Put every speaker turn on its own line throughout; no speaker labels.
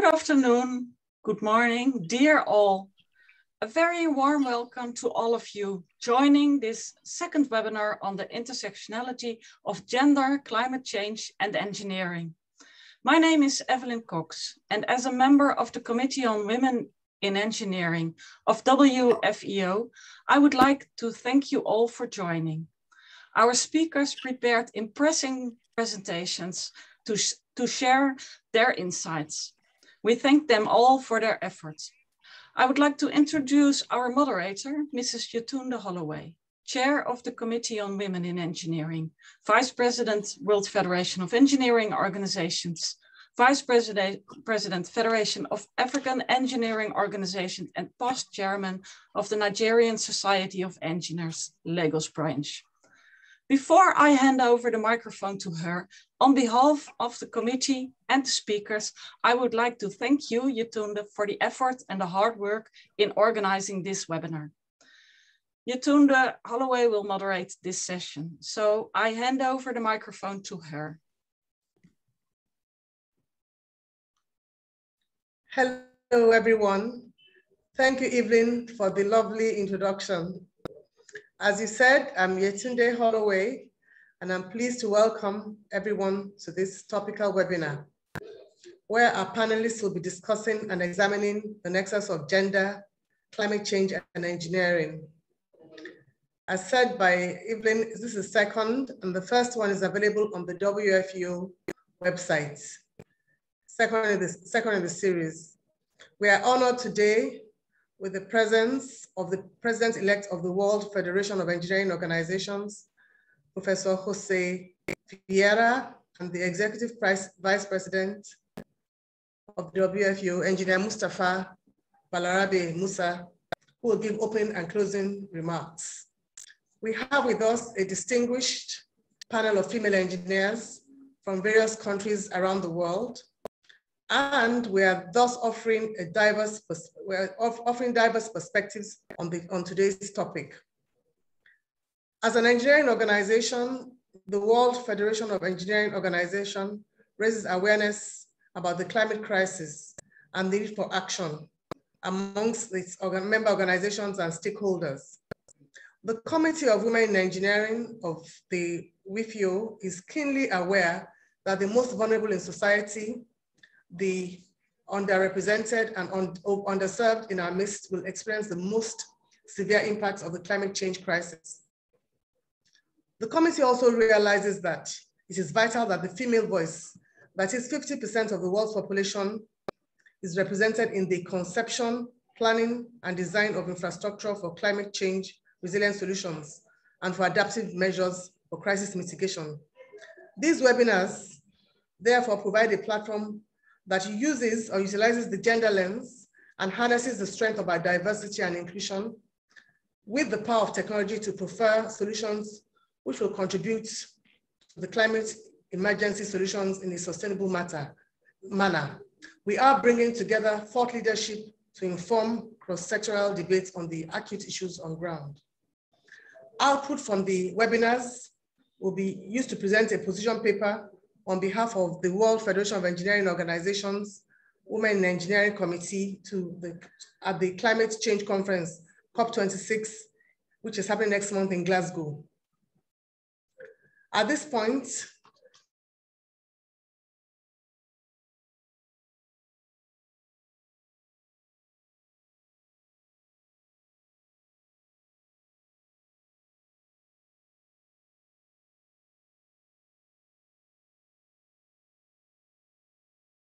Good afternoon, good morning, dear all. A very warm welcome to all of you joining this second webinar on the intersectionality of gender, climate change and engineering. My name is Eveline Koks, and as a member of the Committee on Women in Engineering of WFEO, I would like to thank you all for joining. Our speakers prepared impressive presentations to share their insights. We thank them all for their efforts. I would like to introduce our moderator, Mrs. Yetunde Holloway, Chair of the Committee on Women in Engineering, Vice President, World Federation of Engineering Organizations, Vice President, Federation of African Engineering Organizations, and past Chairman of the Nigerian Society of Engineers, Lagos branch. Before I hand over the microphone to her, on behalf of the committee and the speakers, I would like to thank you, Yetunde, for the effort and the hard work in organizing this webinar. Yetunde Holloway will moderate this session, so I hand over the microphone to her.
Hello, everyone. Thank you, Eveline, for the lovely introduction. As you said, I'm Yetunde Holloway, and I'm pleased to welcome everyone to this topical webinar, where our panelists will be discussing and examining the nexus of gender, climate change, and engineering. As said by Eveline, this is second, and the first one is available on the WFEO website. Second in the series. We are honored today with the presence of the President-elect of the World Federation of Engineering Organizations, Professor José Vieira, and the Executive Vice President of the WFEO, Engineer Mustafa Balarabe Musa, who will give opening and closing remarks. We have with us a distinguished panel of female engineers from various countries around the world, and we are thus offering diverse perspectives on today's topic. As an engineering organization, the World Federation of Engineering Organizations raises awareness about the climate crisis and the need for action amongst its member organizations and stakeholders. The Committee of Women in Engineering of the WFEO is keenly aware that the most vulnerable in society, the underrepresented and underserved in our midst, will experience the most severe impacts of the climate change crisis. The committee also realizes that it is vital that the female voice, that is 50% of the world's population, is represented in the conception, planning, and design of infrastructure for climate change resilient solutions and for adaptive measures for crisis mitigation. These webinars therefore provide a platform that uses or utilizes the gender lens and harnesses the strength of our diversity and inclusion with the power of technology to prefer solutions which will contribute to the climate emergency solutions in a sustainable manner. We are bringing together thought leadership to inform cross-sectoral debates on the acute issues on ground. Output from the webinars will be used to present a position paper on behalf of the World Federation of Engineering Organizations, Women in Engineering Committee at the Climate Change Conference, COP26, which is happening next month in Glasgow. At this point,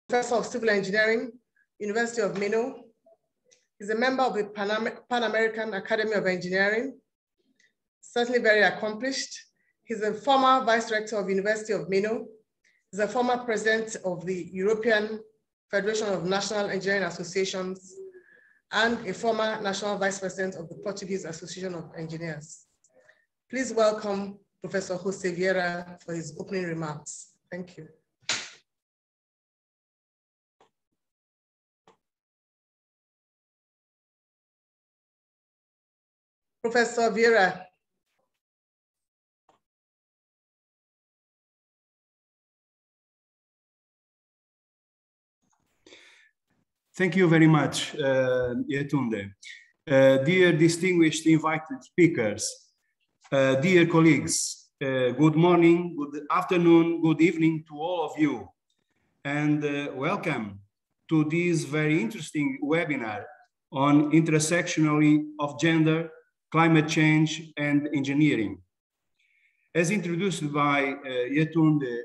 Professor of Civil Engineering, University of Minnesota. He's a member of the Pan American Academy of Engineering, certainly very accomplished. He's a former Vice Rector of University of Minnesota. He's a former President of the European Federation of National Engineering Associations and a former National Vice President of the Portuguese Association of Engineers. Please welcome Professor José Vieira for his opening remarks. Thank you. Professor Vieira.
Thank you very much, Yetunde. Dear distinguished invited speakers, dear colleagues, good morning, good afternoon, good evening to all of you, and welcome to this very interesting webinar on intersectionality of gender, climate change, and engineering. As introduced by Yetunde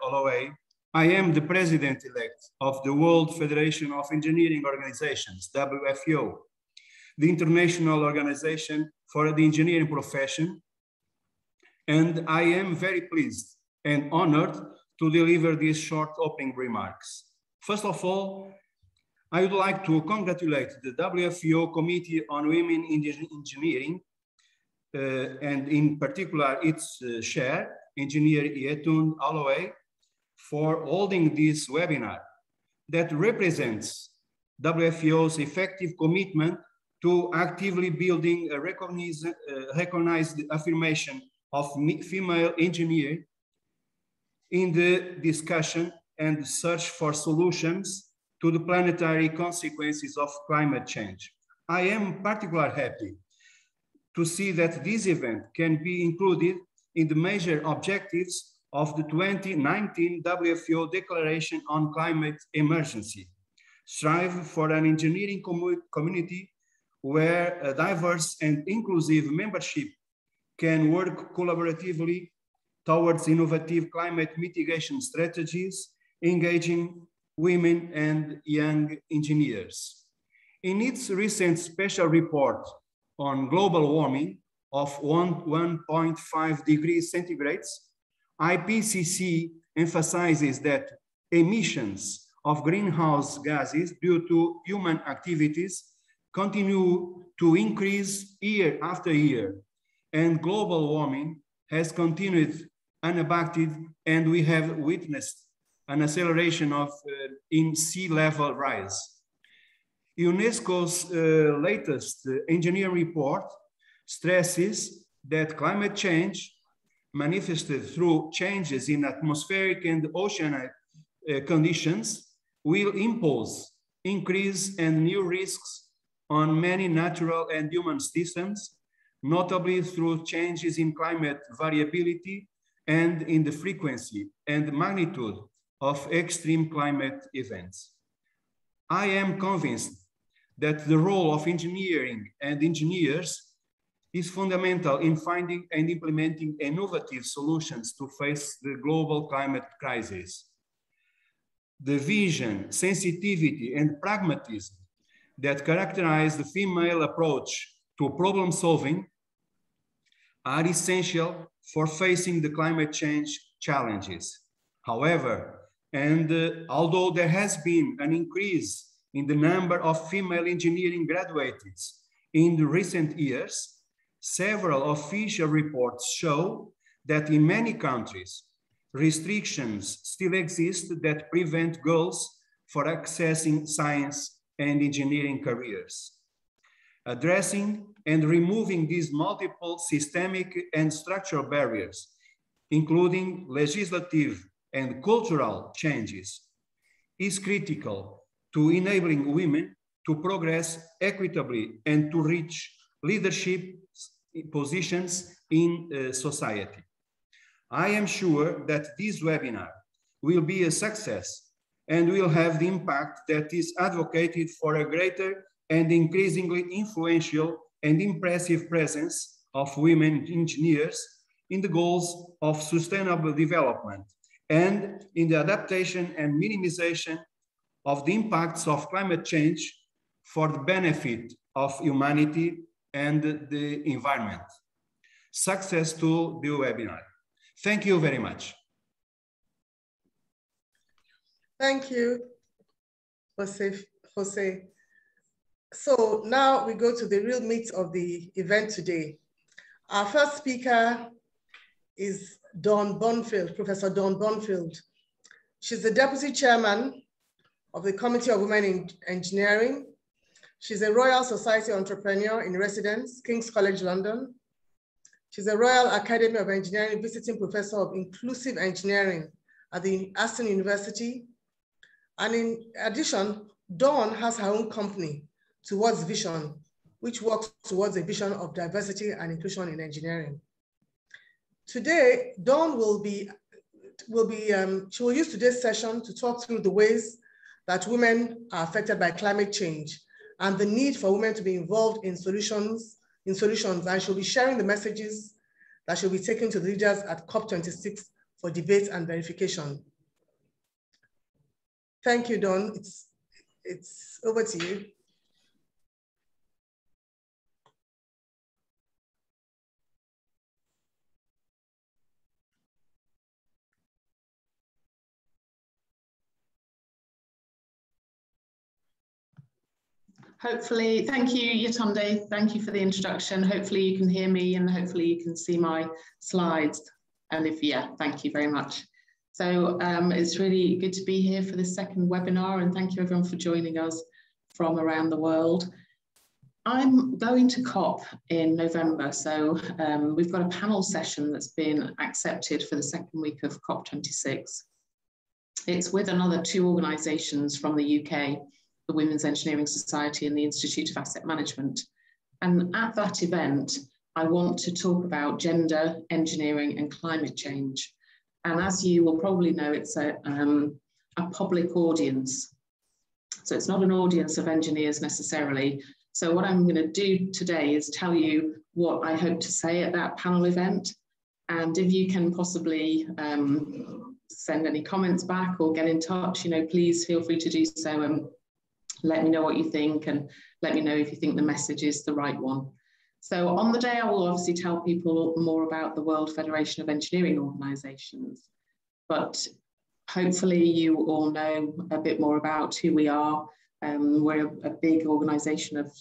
Holloway, I am the president-elect of the World Federation of Engineering Organizations, WFEO, the international organization for the engineering profession, and I am very pleased and honored to deliver these short opening remarks. First of all, I would like to congratulate the WFEO Committee on Women in Engineering, and in particular its chair, Engineer Yetunde Holloway, for holding this webinar that represents WFEO's effective commitment to actively building a recognized affirmation of female engineering in the discussion and search for solutions to the planetary consequences of climate change. I am particularly happy to see that this event can be included in the major objectives of the 2019 WFEO Declaration on Climate Emergency. Strive for an engineering community where a diverse and inclusive membership can work collaboratively towards innovative climate mitigation strategies, engaging women and young engineers. In its recent special report on global warming of 1.5 degrees centigrade, IPCC emphasizes that emissions of greenhouse gases due to human activities continue to increase year after year, and global warming has continued unabated, and we have witnessed an acceleration in sea level rise. UNESCO's latest engineering report stresses that climate change manifested through changes in atmospheric and oceanic conditions will impose increase and new risks on many natural and human systems, notably through changes in climate variability and in the frequency and magnitude of extreme climate events. I am convinced that the role of engineering and engineers is fundamental in finding and implementing innovative solutions to face the global climate crisis. The vision, sensitivity, and pragmatism that characterize the female approach to problem solving are essential for facing the climate change challenges. However, although there has been an increase in the number of female engineering graduates in the recent years, several official reports show that in many countries, restrictions still exist that prevent girls from accessing science and engineering careers. Addressing and removing these multiple systemic and structural barriers, including legislative and cultural changes, is critical to enabling women to progress equitably and to reach leadership positions in society. I am sure that this webinar will be a success and will have the impact that is advocated for a greater and increasingly influential and impressive presence of women engineers in the goals of sustainable development and in the adaptation and minimization of the impacts of climate change for the benefit of humanity and the environment. Success to the webinar. Thank you very much.
Thank you, José. So now we go to the real meat of the event today. Our first speaker is Professor Dawn Bonfield. She's the Deputy Chairman of the Committee of Women in Engineering. She's a Royal Society Entrepreneur in Residence, King's College London. She's a Royal Academy of Engineering Visiting Professor of Inclusive Engineering at the Aston University. And in addition, Dawn has her own company, Towards Vision, which works towards a vision of diversity and inclusion in engineering. Today, Dawn she will use today's session to talk through the ways that women are affected by climate change and the need for women to be involved in solutions, and she'll be sharing the messages that she'll be taking to the leaders at COP26 for debate and verification. Thank you, Dawn. It's over to you.
Hopefully, thank you, Yetunde. Thank you for the introduction. Hopefully you can hear me and hopefully you can see my slides. And if, yeah, thank you very much. So it's really good to be here for this second webinar, and thank you everyone for joining us from around the world. I'm going to COP in November, so we've got a panel session that's been accepted for the second week of COP26. It's with another two organisations from the UK, the Women's Engineering Society and the Institute of Asset Management. And at that event, I want to talk about gender, engineering and climate change. And as you will probably know, it's a public audience. So it's not an audience of engineers necessarily. So what I'm going to do today is tell you what I hope to say at that panel event. And if you can possibly send any comments back or get in touch, you know, please feel free to do so. Let me know what you think and let me know if you think the message is the right one. So on the day, I will obviously tell people more about the World Federation of Engineering Organisations, but hopefully you all know a bit more about who we are. We're a big organisation of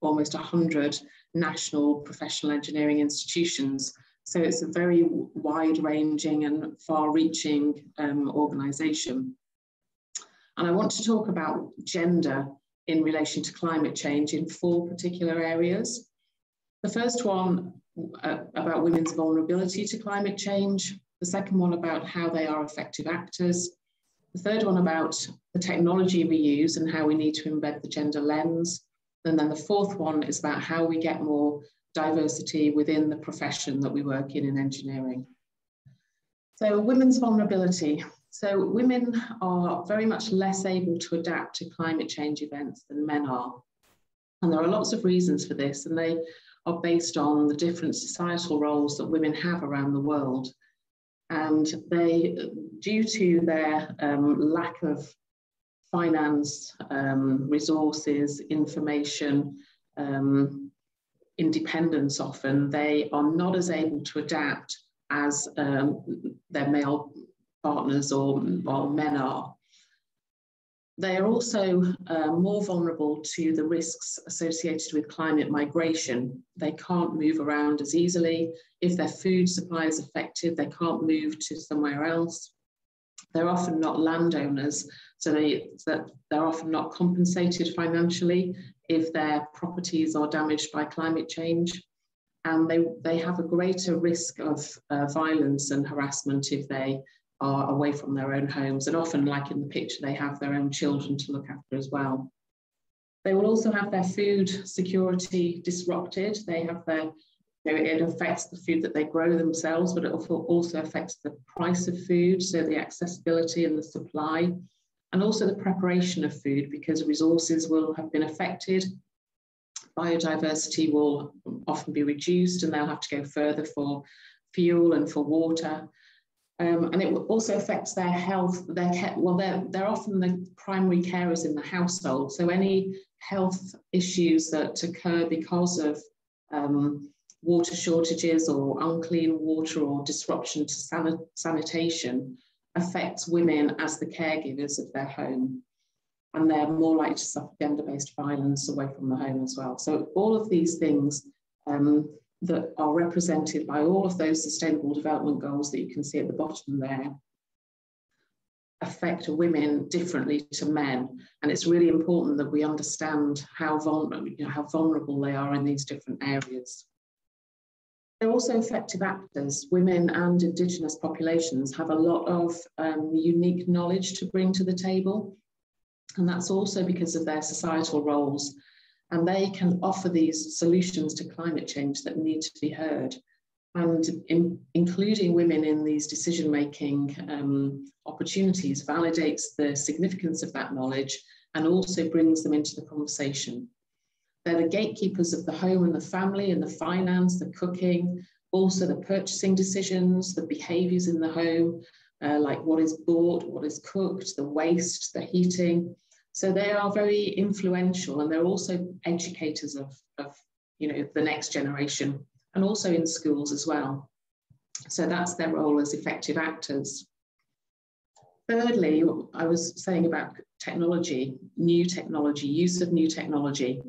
almost 100 national professional engineering institutions. So it's a very wide-ranging and far-reaching organisation. And I want to talk about gender in relation to climate change in 4 particular areas. The first one about women's vulnerability to climate change. The second one about how they are effective actors. The third one about the technology we use and how we need to embed the gender lens. And then the fourth one is about how we get more diversity within the profession that we work in engineering. So women's vulnerability. So women are very much less able to adapt to climate change events than men are. And there are lots of reasons for this, and they are based on the different societal roles that women have around the world. And they, due to their lack of finance, resources, information, independence often, they are not as able to adapt as their male partners or men are. They are also more vulnerable to the risks associated with climate migration. They can't move around as easily. If their food supply is affected, they can't move to somewhere else. They're often not landowners, so they're often not compensated financially if their properties are damaged by climate change. And they have a greater risk of violence and harassment if they are away from their own homes, and often, like in the picture, they have their own children to look after as well. They will also have their food security disrupted. They have their, it affects the food that they grow themselves, but it also affects the price of food, so the accessibility and the supply, and also the preparation of food, because resources will have been affected. Biodiversity will often be reduced, and they'll have to go further for fuel and for water. And it also affects their health. They're often the primary carers in the household. So any health issues that occur because of water shortages or unclean water or disruption to sanitation affects women as the caregivers of their home. And they're more likely to suffer gender-based violence away from the home as well. So all of these things that are represented by all of those sustainable development goals that you can see at the bottom there affect women differently to men. And it's really important that we understand how vulnerable they are in these different areas. They're also effective actors. Women and Indigenous populations have a lot of unique knowledge to bring to the table. And that's also because of their societal roles. And they can offer these solutions to climate change that need to be heard. And including women in these decision-making opportunities validates the significance of that knowledge and also brings them into the conversation. They're the gatekeepers of the home and the family and the finance, the cooking, also the purchasing decisions, the behaviours in the home, like what is bought, what is cooked, the waste, the heating. So they are very influential, and they're also educators of the next generation, and also in schools as well. So that's their role as effective actors. Thirdly, I was saying about technology, new technology, use of new technology.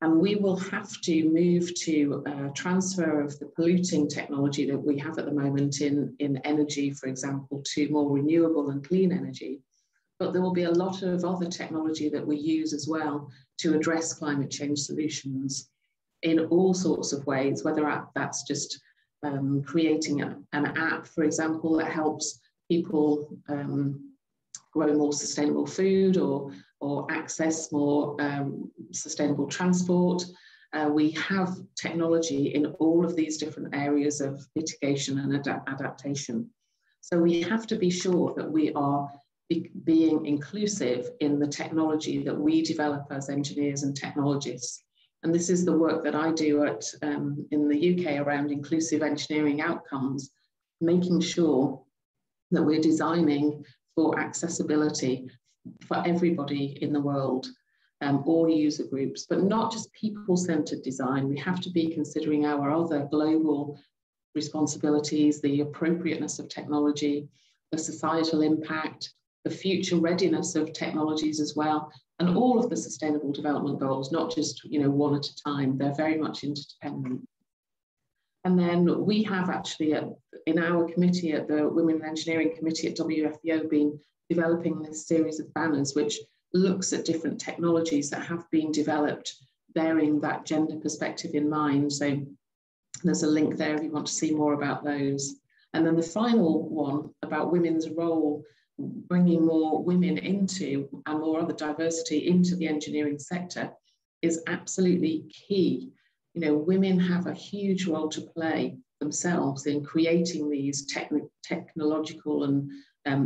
And we will have to move to transfer of the polluting technology that we have at the moment in energy, for example, to more renewable and clean energy. But there will be a lot of other technology that we use as well to address climate change solutions in all sorts of ways, whether that's just creating an app, for example, that helps people grow more sustainable food or access more sustainable transport. We have technology in all of these different areas of mitigation and adaptation. So we have to be sure that we are being inclusive in the technology that we develop as engineers and technologists. And this is the work that I do in the UK around inclusive engineering outcomes, making sure that we're designing for accessibility for everybody in the world, all user groups, but not just people-centered design. We have to be considering our other global responsibilities, the appropriateness of technology, the societal impact, the future readiness of technologies as well, and all of the sustainable development goals, not just one at a time. They're very much interdependent. And then we have actually in our committee at the Women in Engineering Committee at WFEO been developing this series of banners which looks at different technologies that have been developed bearing that gender perspective in mind. So there's a link there if you want to see more about those. And then the final one about women's role, bringing more women into and more other diversity into the engineering sector is absolutely key. Women have a huge role to play themselves in creating these technological and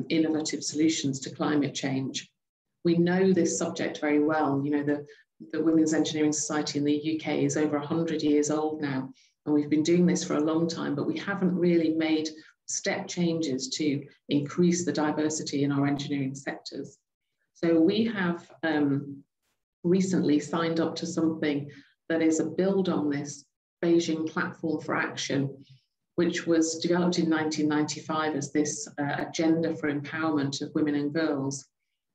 innovative solutions to climate change. We know this subject very well. The Women's Engineering Society in the UK is over 100 years old now, and we've been doing this for a long time, but we haven't really made step changes to increase the diversity in our engineering sectors. So we have recently signed up to something that is a build on this Beijing Platform for Action, which was developed in 1995 as this agenda for empowerment of women and girls.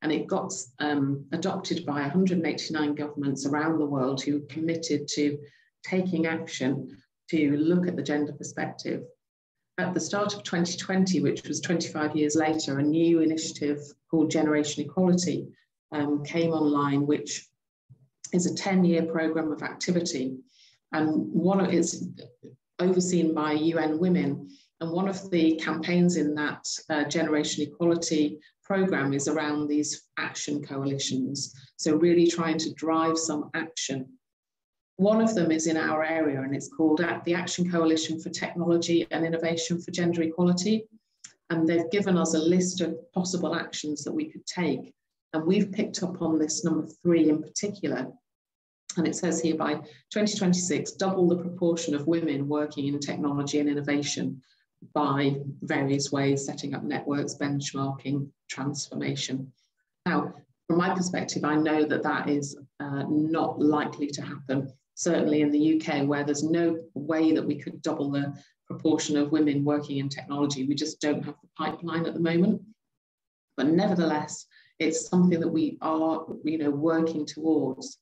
And it got adopted by 189 governments around the world who committed to taking action to look at the gender perspective. At the start of 2020, which was 25 years later, a new initiative called Generation Equality came online, which is a 10-year program of activity. And it's overseen by UN Women. And one of the campaigns in that Generation Equality program is around these action coalitions. So really trying to drive some action. One of them is in our area, and it's called the Action Coalition for Technology and Innovation for Gender Equality. And they've given us a list of possible actions that we could take. And we've picked up on this number 3 in particular. And it says here, by 2026, double the proportion of women working in technology and innovation by various ways, setting up networks, benchmarking, transformation. Now, from my perspective, I know that that is not likely to happen, certainly in the UK, where there's no way that we could double the proportion of women working in technology. We just don't have the pipeline at the moment. But nevertheless, it's something that we are working towards.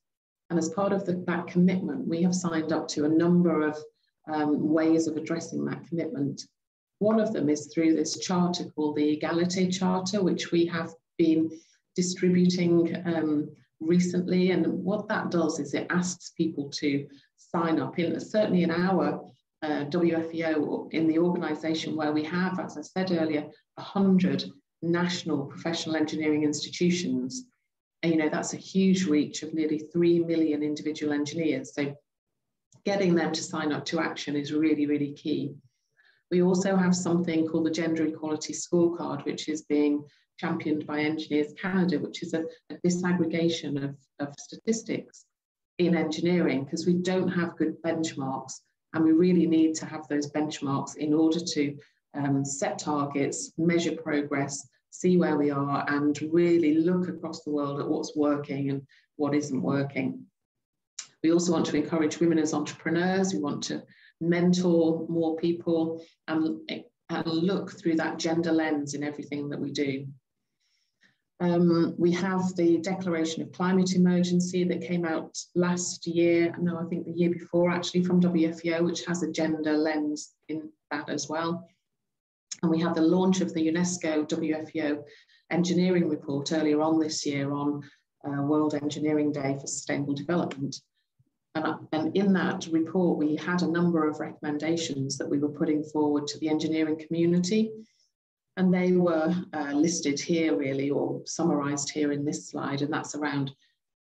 And as part of that commitment, we have signed up to a number of ways of addressing that commitment. One of them is through this charter called the Equality Charter, which we have been distributing recently. And what that does is it asks people to sign up, certainly in our WFEO, in the organisation where we have, as I said earlier, 100 national professional engineering institutions. And, you know, that's a huge reach of nearly 3 million individual engineers. So getting them to sign up to action is really, really key. We also have something called the Gender Equality Scorecard, which is being championed by Engineers Canada, which is a disaggregation of statistics in engineering, because we don't have good benchmarks, and we really need to have those benchmarks in order to set targets, measure progress, see where we are, and really look across the world at what's working and what isn't working. We also want to encourage women as entrepreneurs. We want to mentor more people and look through that gender lens in everything that we do. We have the Declaration of Climate Emergency that came out last year, no, I think the year before actually, from WFEO, which has a gender lens in that as well. And we have the launch of the UNESCO WFEO Engineering Report earlier on this year on World Engineering Day for Sustainable Development. And in that report, we had a number of recommendations that we were putting forward to the engineering community. And they were listed here really, or summarized here in this slide. And that's around,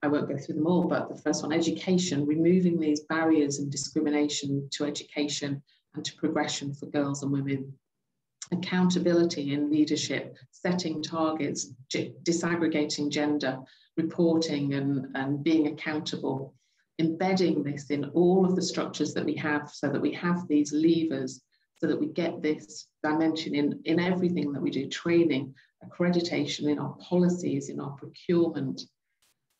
I won't go through them all, but the first one, education, removing these barriers and discrimination to education and to progression for girls and women. Accountability in leadership, setting targets, disaggregating gender, reporting and being accountable. Embedding this in all of the structures that we have, so that we have these levers, so that we get this dimension in everything that we do, training, accreditation, in our policies, in our procurement.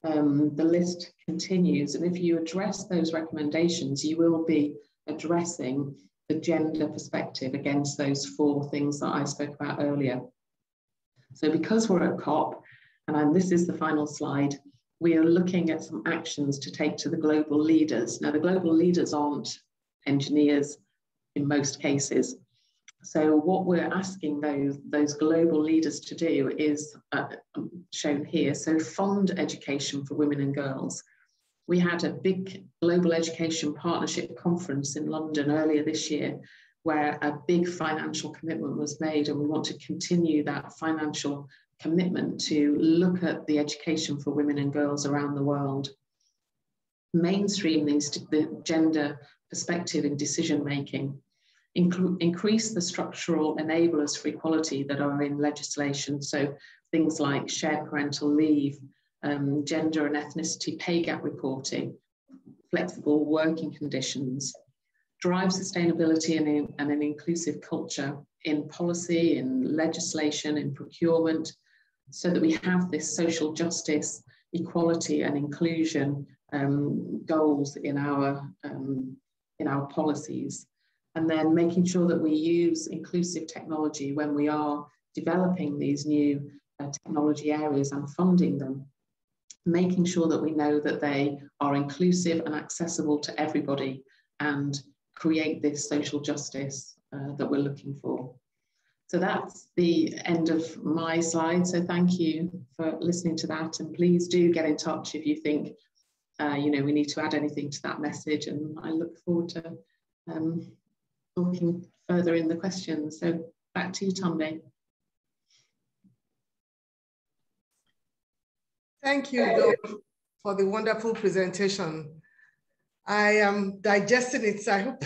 The list continues, and if you address those recommendations, you will be addressing the gender perspective against those 4 things that I spoke about earlier. So because we're at COP, and this is the final slide, we are looking at some actions to take to the global leaders. Now, the global leaders aren't engineers in most cases. So what we're asking those global leaders to do is shown here. So fund education for women and girls. We had a big global education partnership conference in London earlier this year, where a big financial commitment was made, and we want to continue that financial commitment to look at the education for women and girls around the world. Mainstream the gender perspective in decision making. Increase the structural enablers for equality that are in legislation. So things like shared parental leave, gender and ethnicity pay gap reporting, flexible working conditions. Drive sustainability and an inclusive culture in policy, in legislation, in procurement, so that we have this social justice, equality and inclusion goals in our policies. And then making sure that we use inclusive technology when we are developing these new technology areas and funding them. Making sure that we know that they are inclusive and accessible to everybody, and create this social justice that we're looking for. So that's the end of my slide. So thank you for listening to that. And please do get in touch if you think, you know, we need to add anything to that message. And I look forward to talking further in the questions. So back to you, Yetunde.
Thank you, Dor, for the wonderful presentation. I am digesting it, so I hope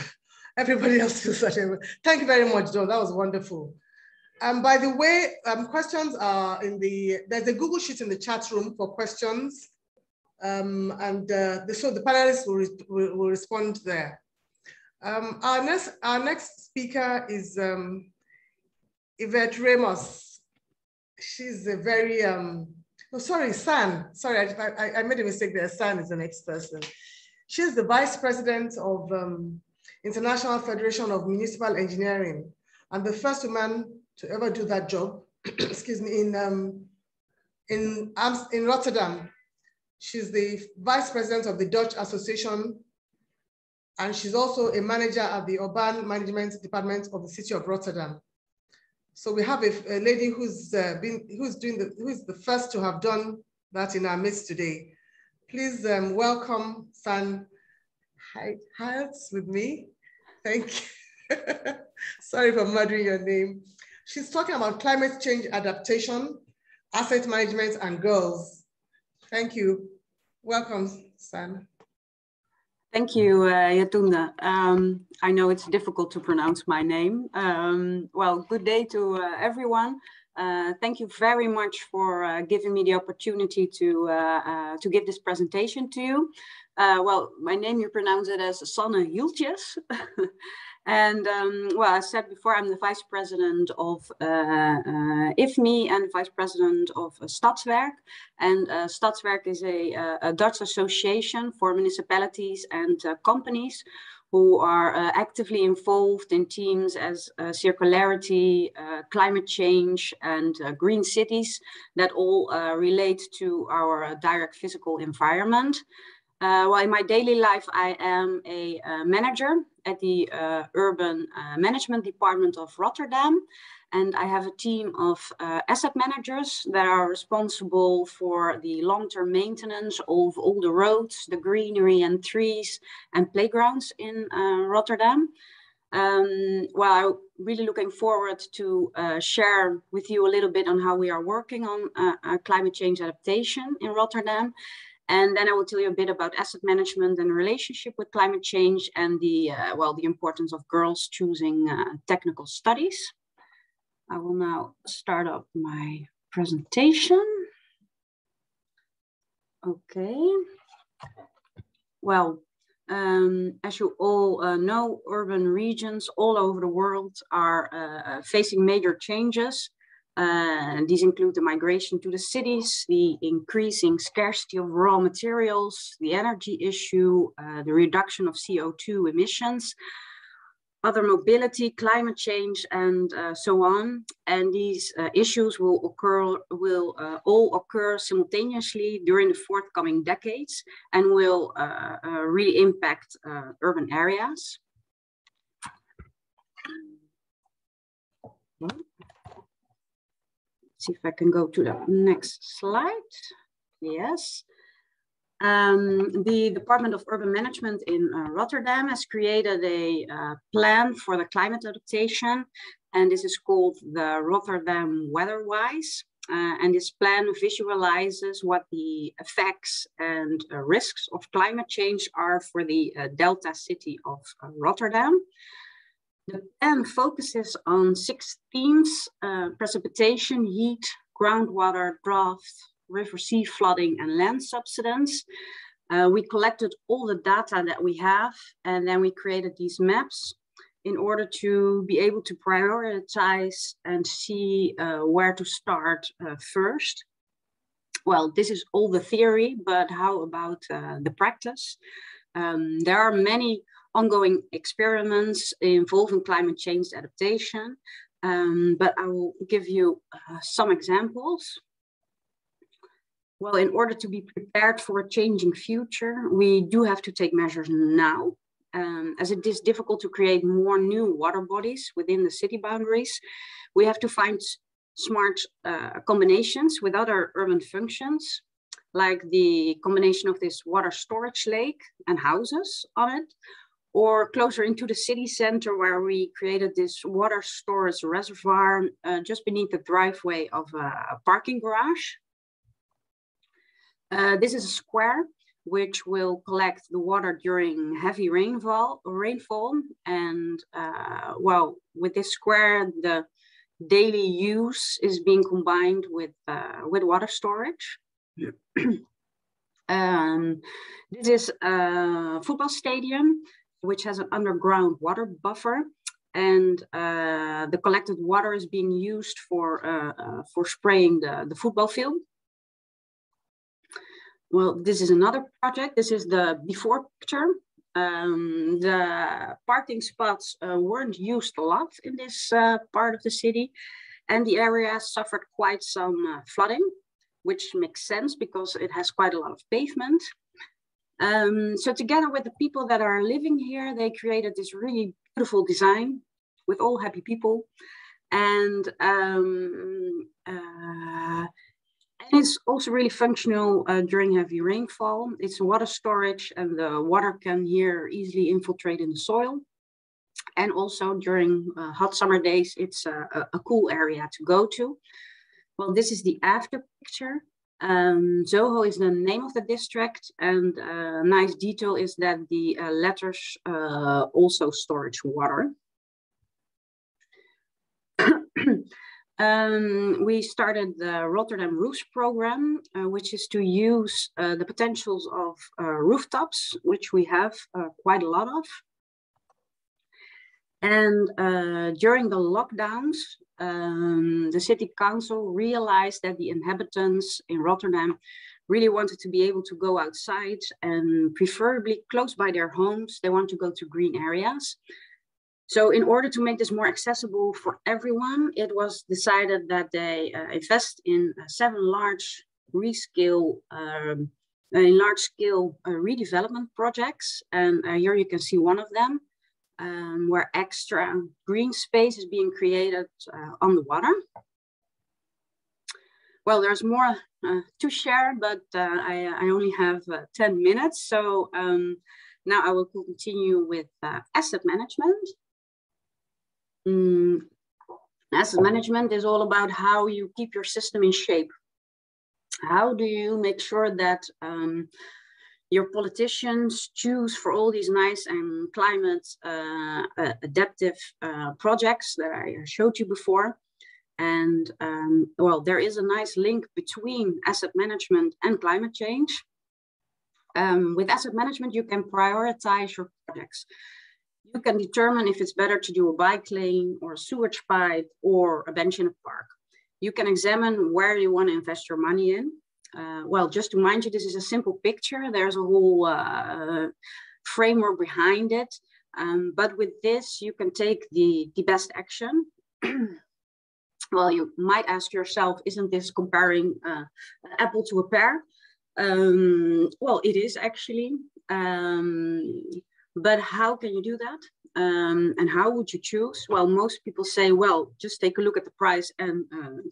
everybody else feels that way. Thank you very much, Dor. That was wonderful. By the way, questions are in there's a Google Sheet in the chat room for questions. So the panelists will respond there. Our next speaker is Yvette Ramos. She's a very, oh, sorry, Sanne. Sorry, I made a mistake there. Sanne is the next person. She's the Vice President of International Federation of Municipal Engineering, and the first woman to ever do that job, excuse me, in Rotterdam. She's the Vice President of the Dutch Association, and she's also a manager at the Urban Management Department of the City of Rotterdam. So we have a lady who's the first to have done that in our midst today. Please welcome Sanne Hieltjes with me. Thank you. Sorry for murdering your name. She's talking about climate change adaptation, asset management, and girls. Thank you. Welcome, Sanne.
Thank you, Yetunde. I know it's difficult to pronounce my name. Well, good day to everyone. Thank you very much for giving me the opportunity to give this presentation to you. Well, my name, you pronounce it as Sanne Hieltjes. And well, as I said before, I'm the Vice President of IFME and Vice President of Stadswerk. And Stadswerk is a Dutch association for municipalities and companies who are actively involved in themes as circularity, climate change, and green cities that all relate to our direct physical environment. Well, in my daily life, I am a manager at the Urban Management Department of Rotterdam. And I have a team of asset managers that are responsible for the long-term maintenance of all the roads, the greenery and trees and playgrounds in Rotterdam. Well, I'm really looking forward to share with you a little bit on how we are working on climate change adaptation in Rotterdam. And then I will tell you a bit about asset management and relationship with climate change and the, well, the importance of girls choosing technical studies. I will now start up my presentation. Okay. Well, as you all know, urban regions all over the world are facing major changes. These include the migration to the cities, the increasing scarcity of raw materials, the energy issue, the reduction of CO2 emissions, other mobility, climate change, and so on. And these issues will all occur simultaneously during the forthcoming decades and will really impact urban areas. See if I can go to the next slide. Yes. The Department of Urban Management in Rotterdam has created a plan for the climate adaptation, and this is called the Rotterdam Weatherwise. And this plan visualizes what the effects and risks of climate change are for the Delta city of Rotterdam. The plan focuses on 6 themes: precipitation, heat, groundwater, drought, river sea flooding, and land subsidence. We collected all the data that we have, and then we created these maps in order to be able to prioritize and see where to start first. Well, this is all the theory, but how about the practice? There are many ongoing experiments involving climate change adaptation, but I will give you some examples. Well, in order to be prepared for a changing future, we do have to take measures now. As it is difficult to create more new water bodies within the city boundaries, we have to find smart combinations with other urban functions, like the combination of this water storage lake and houses on it, or closer into the city center where we created this water storage reservoir just beneath the driveway of a parking garage. This is a square which will collect the water during heavy rainfall. And well, with this square, the daily use is being combined with water storage. Yeah. This is a football stadium which has an underground water buffer, and the collected water is being used for spraying the football field. Well, this is another project. This is the before picture. The parking spots weren't used a lot in this part of the city, and the area suffered quite some flooding, which makes sense because it has quite a lot of pavement. So together with the people that are living here, they created this really beautiful design with all happy people. And it's also really functional during heavy rainfall. It's water storage, and the water can here easily infiltrate in the soil. And also during hot summer days, it's a cool area to go to. Well, this is the after picture. Zoho is the name of the district, and a nice detail is that the letters also storage water. We started the Rotterdam Roofs program, which is to use the potentials of rooftops, which we have quite a lot of. And during the lockdowns, the city council realized that the inhabitants in Rotterdam really wanted to be able to go outside, and preferably close by their homes. They want to go to green areas. So in order to make this more accessible for everyone, it was decided that they invest in 7 large-scale redevelopment projects. And here you can see one of them, where extra green space is being created on the water. Well, there's more to share, but I only have 10 minutes. So now I will continue with asset management. Asset management is all about how you keep your system in shape. How do you make sure that your politicians choose for all these nice and climate adaptive projects that I showed you before? And well, there is a nice link between asset management and climate change. With asset management, you can prioritize your projects. You can determine if it's better to do a bike lane or a sewage pipe or a bench in a park. You can examine where you want to invest your money in. Well, just to remind you, this is a simple picture. There's a whole framework behind it. But with this, you can take the best action. Well, you might ask yourself, isn't this comparing an apple to a pear? Well, it is actually. But how can you do that? And how would you choose? Well, most people say, well, just take a look at the price and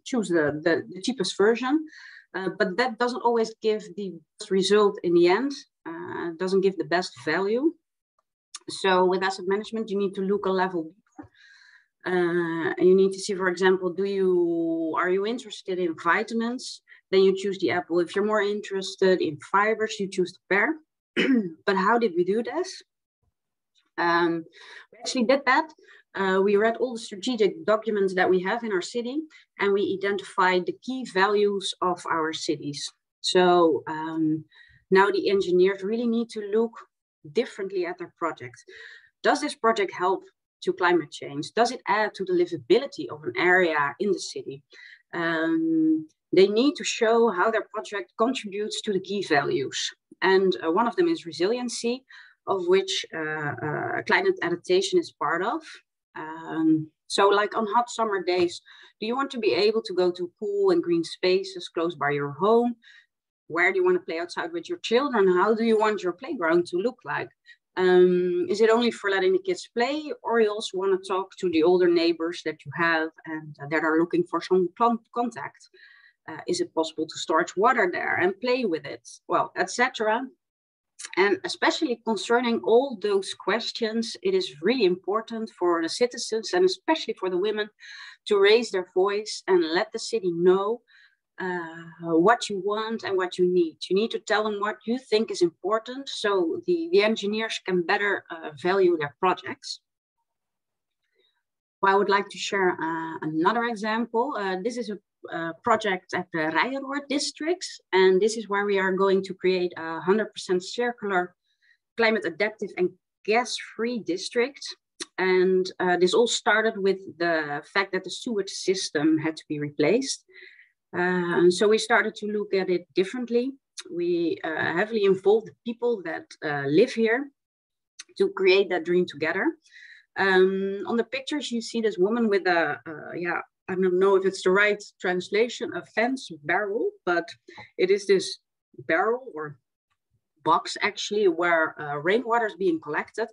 choose the cheapest version. But that doesn't always give the best result in the end. Doesn't give the best value. So with asset management, you need to look a level deeper. You need to see, for example, are you interested in vitamins? Then you choose the apple. If you're more interested in fibers, you choose the pear. But how did we do this? We actually did that. We read all the strategic documents that we have in our city, and we identified the key values of our cities. So now the engineers really need to look differently at their project. Does this project help to climate change? Does it add to the livability of an area in the city? They need to show how their project contributes to the key values. And one of them is resiliency, of which climate adaptation is part of. So like on hot summer days, do you want to be able to go to pool and green spaces close by your home? Where do you want to play outside with your children? How do you want your playground to look like? Is it only for letting the kids play, or you also want to talk to the older neighbors that you have and that are looking for some contact? Is it possible to storage water there and play with it? Well, etc. And especially concerning all those questions, it is really important for the citizens and especially for the women to raise their voice and let the city know what you want and what you need. You need to tell them what you think is important so the engineers can better value their projects. Well, I would like to share another example. This is a project at the Rijnroord districts, and this is where we are going to create a 100% circular, climate adaptive and gas-free district. And this all started with the fact that the sewage system had to be replaced. So we started to look at it differently. We heavily involved the people that live here to create that dream together. On the pictures, you see this woman with a, I don't know if it's the right translation, a fence barrel, but it is this barrel or box actually where rainwater is being collected,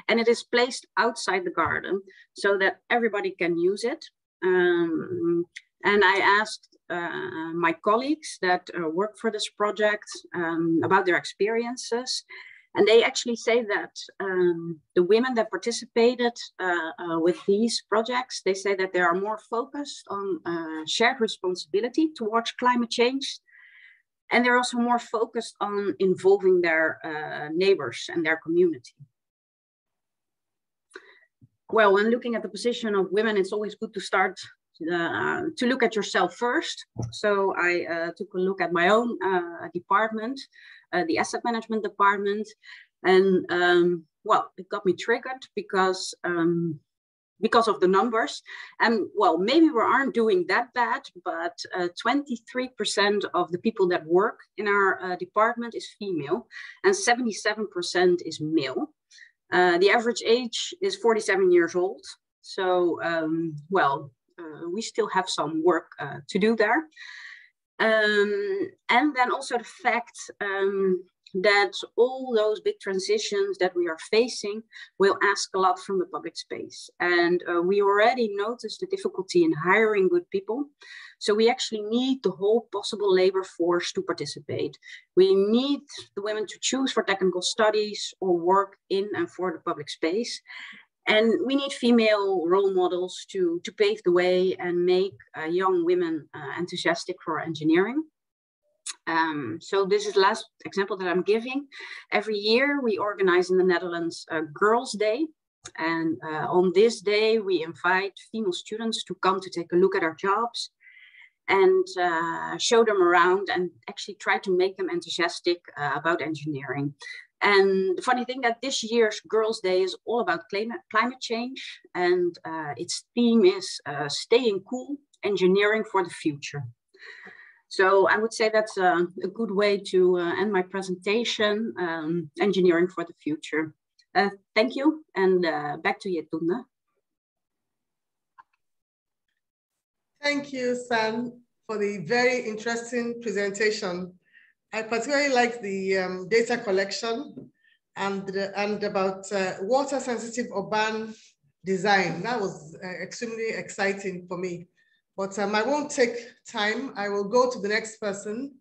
and it is placed outside the garden so that everybody can use it. And I asked my colleagues that work for this project about their experiences. And they actually say that the women that participated with these projects, they say that they are more focused on shared responsibility towards climate change. And they're also more focused on involving their neighbors and their community. Well, when looking at the position of women, it's always good to start to look at yourself first. So I took a look at my own department, the asset management department. And well, it got me triggered because of the numbers. And well, maybe we aren't doing that bad, but 23% of the people that work in our department is female and 77% is male. The average age is 47 years old. So, well, we still have some work to do there. And then also the fact that all those big transitions that we are facing will ask a lot from the public space. And we already noticed the difficulty in hiring good people. So we actually need the whole possible labor force to participate. We need the women to choose for technical studies or work in and for the public space. And we need female role models to pave the way and make young women enthusiastic for engineering. So this is the last example that I'm giving. Every year we organize in the Netherlands a Girls' Day. And on this day, we invite female students to come to take a look at our jobs and show them around and actually try to make them enthusiastic about engineering. And the funny thing that this year's Girls' Day is all about climate change, and its theme is staying cool, engineering for the future. So I would say that's a good way to end my presentation, engineering for the future. Thank you, and back to Yetunde.
Thank you, Sanne, for the very interesting presentation. I particularly like the data collection and about water-sensitive urban design. That was extremely exciting for me. But I won't take time. I will go to the next person,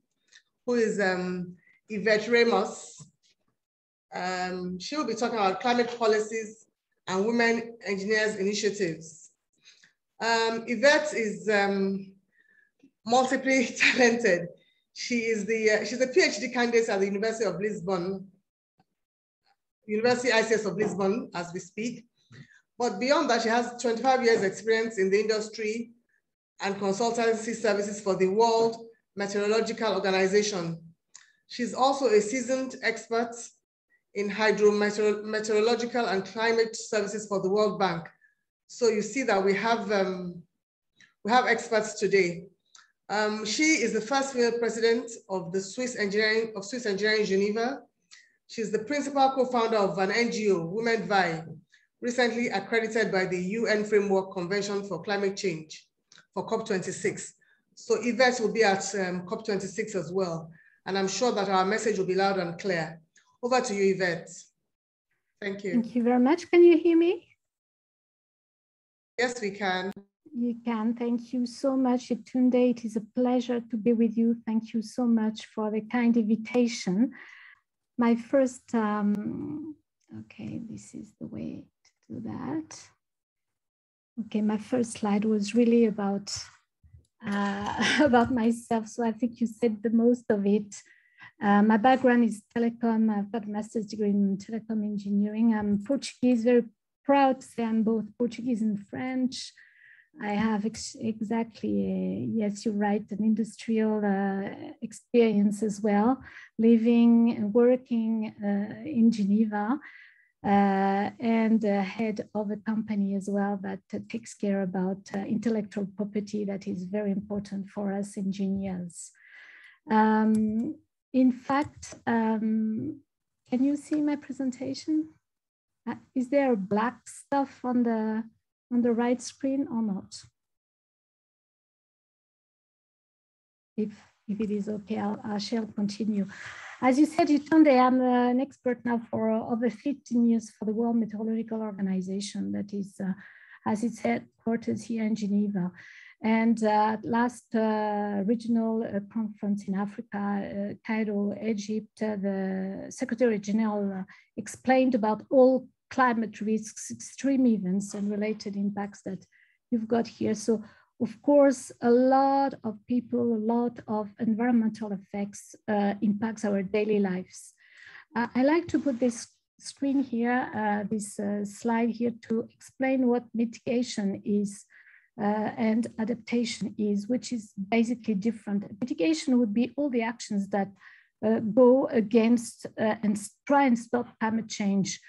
who is Yvette Ramos. She will be talking about climate policies and women engineers initiatives. Yvette is multiply talented. She's a PhD candidate at the University of Lisbon, University ICS of Lisbon, as we speak. But beyond that, she has 25 years experience in the industry and consultancy services for the World Meteorological Organization. She's also a seasoned expert in hydrometeorological and climate services for the World Bank. So you see that we have experts today. She is the first female president of the Swiss Engineering Geneva. She's the principal co-founder of an NGO, Women WIE, recently accredited by the UN Framework Convention for Climate Change for COP26. So Yvette will be at COP26 as well. And I'm sure that our message will be loud and clear. Over to you, Yvette. Thank you.
Thank you very much. Can you hear me?
Yes, we can.
You can. Thank you so much, Yetunde. It is a pleasure to be with you. Thank you so much for the kind invitation. My first, okay, this is the way to do that. Okay, my first slide was really about myself. So I think you said the most of it. My background is telecom. I've got a master's degree in telecom engineering. I'm Portuguese, very proud to say I'm both Portuguese and French. I have exactly, yes, you're right, an industrial experience as well, living and working in Geneva, and head of a company as well that takes care about intellectual property that is very important for us engineers. In fact, can you see my presentation? Is there black stuff on the right screen or not? If it is okay, I shall continue. As you said, Yetunde, I'm an expert now for over 15 years for the World Meteorological Organization that is, has its headquarters here in Geneva. And last regional conference in Africa, Cairo, Egypt, the Secretary General explained about all climate risks, extreme events and related impacts that you've got here. So Of course, a lot of people, a lot of environmental effects impacts our daily lives. I like to put this screen here, this slide here to explain what mitigation is and adaptation is, which is basically different. Mitigation would be all the actions that go against and try and stop climate change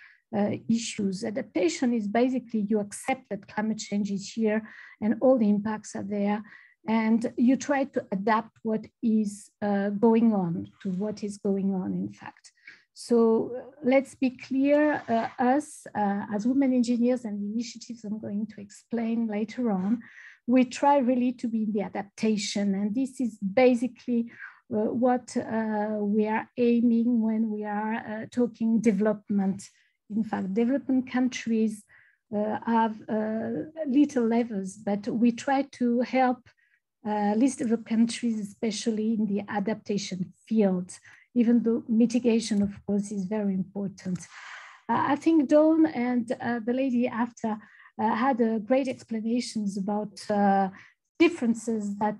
issues. Adaptation is basically you accept that climate change is here and all the impacts are there, and you try to adapt what is going on to what is going on, in fact. So let's be clear, us as women engineers and initiatives I'm going to explain later on, we try really to be in the adaptation, and this is basically what we are aiming when we are talking development. In fact, developing countries have little levels, but we try to help least developed countries, especially in the adaptation field, even though mitigation, of course, is very important. I think Dawn and the lady after had great explanations about differences that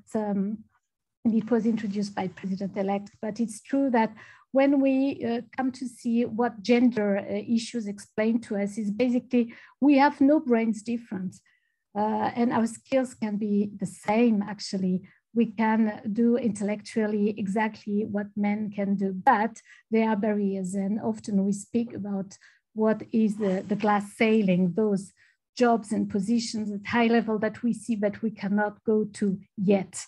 it was introduced by President-elect, but it's true that when we come to see what gender issues explain to us is basically, we have no brains different and our skills can be the same actually. We can do intellectually exactly what men can do, but there are barriers, and often we speak about what is the glass ceiling, those jobs and positions at high level that we see but we cannot go to yet.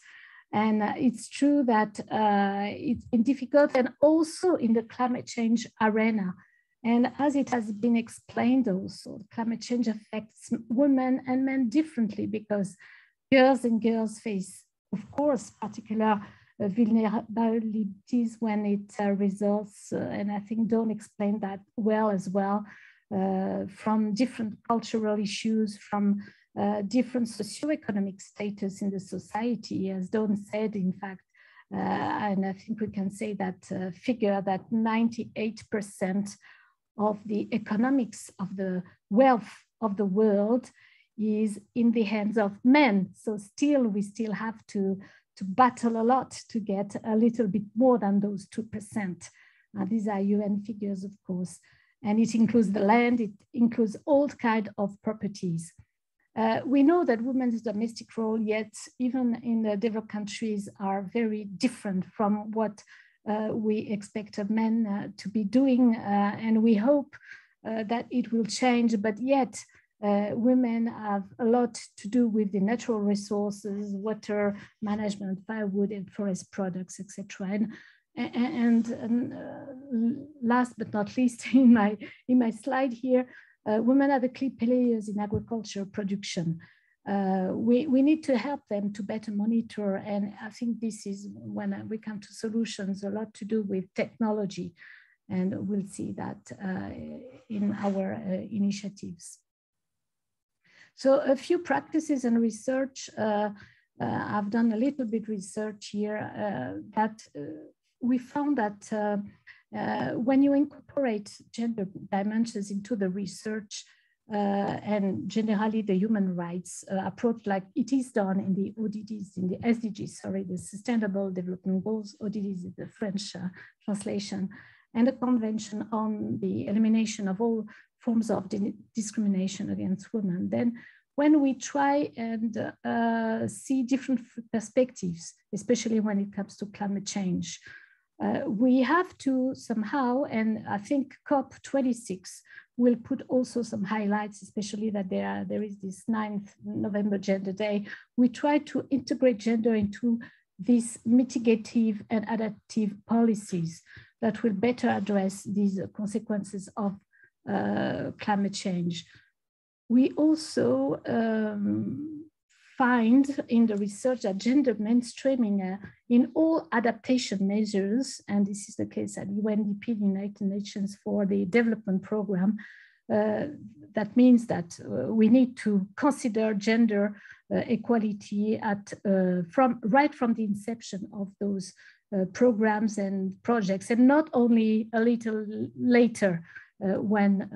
And it's true that it's been difficult, and also in the climate change arena. And as it has been explained also, climate change affects women and men differently because girls and girls face, of course, particular vulnerabilities when it results, and I think Dawn explained that well as well, from different cultural issues, from different socioeconomic status in the society, as Dawn said, in fact, and I think we can say that figure that 98% of the economics of the wealth of the world is in the hands of men. So still, we still have to battle a lot to get a little bit more than those 2%. These are UN figures, of course, and it includes the land, it includes all kinds of properties. We know that women's domestic role, yet even in the developed countries, are very different from what we expect of men to be doing, and we hope that it will change, but yet women have a lot to do with the natural resources, water management, firewood and forest products, etc. And last but not least, in my slide here, women are the key players in agriculture production. We need to help them to better monitor, and I think this is when we come to solutions, a lot to do with technology, and we'll see that in our initiatives. So a few practices and research. I've done a little bit research here that we found that when you incorporate gender dimensions into the research and generally the human rights approach, like it is done in the ODDs, in the SDGs, sorry, the Sustainable Development Goals, ODDs is the French translation, and the Convention on the Elimination of all forms of discrimination against women. Then when we try and see different perspectives, especially when it comes to climate change, we have to somehow, and I think COP26 will put also some highlights, especially that there is this 9th November Gender Day. We try to integrate gender into these mitigative and adaptive policies that will better address these consequences of climate change. We also find in the research that gender mainstreaming in all adaptation measures, and this is the case at UNDP, the United Nations, for the development program, that means that we need to consider gender equality at right from the inception of those programs and projects, and not only a little later when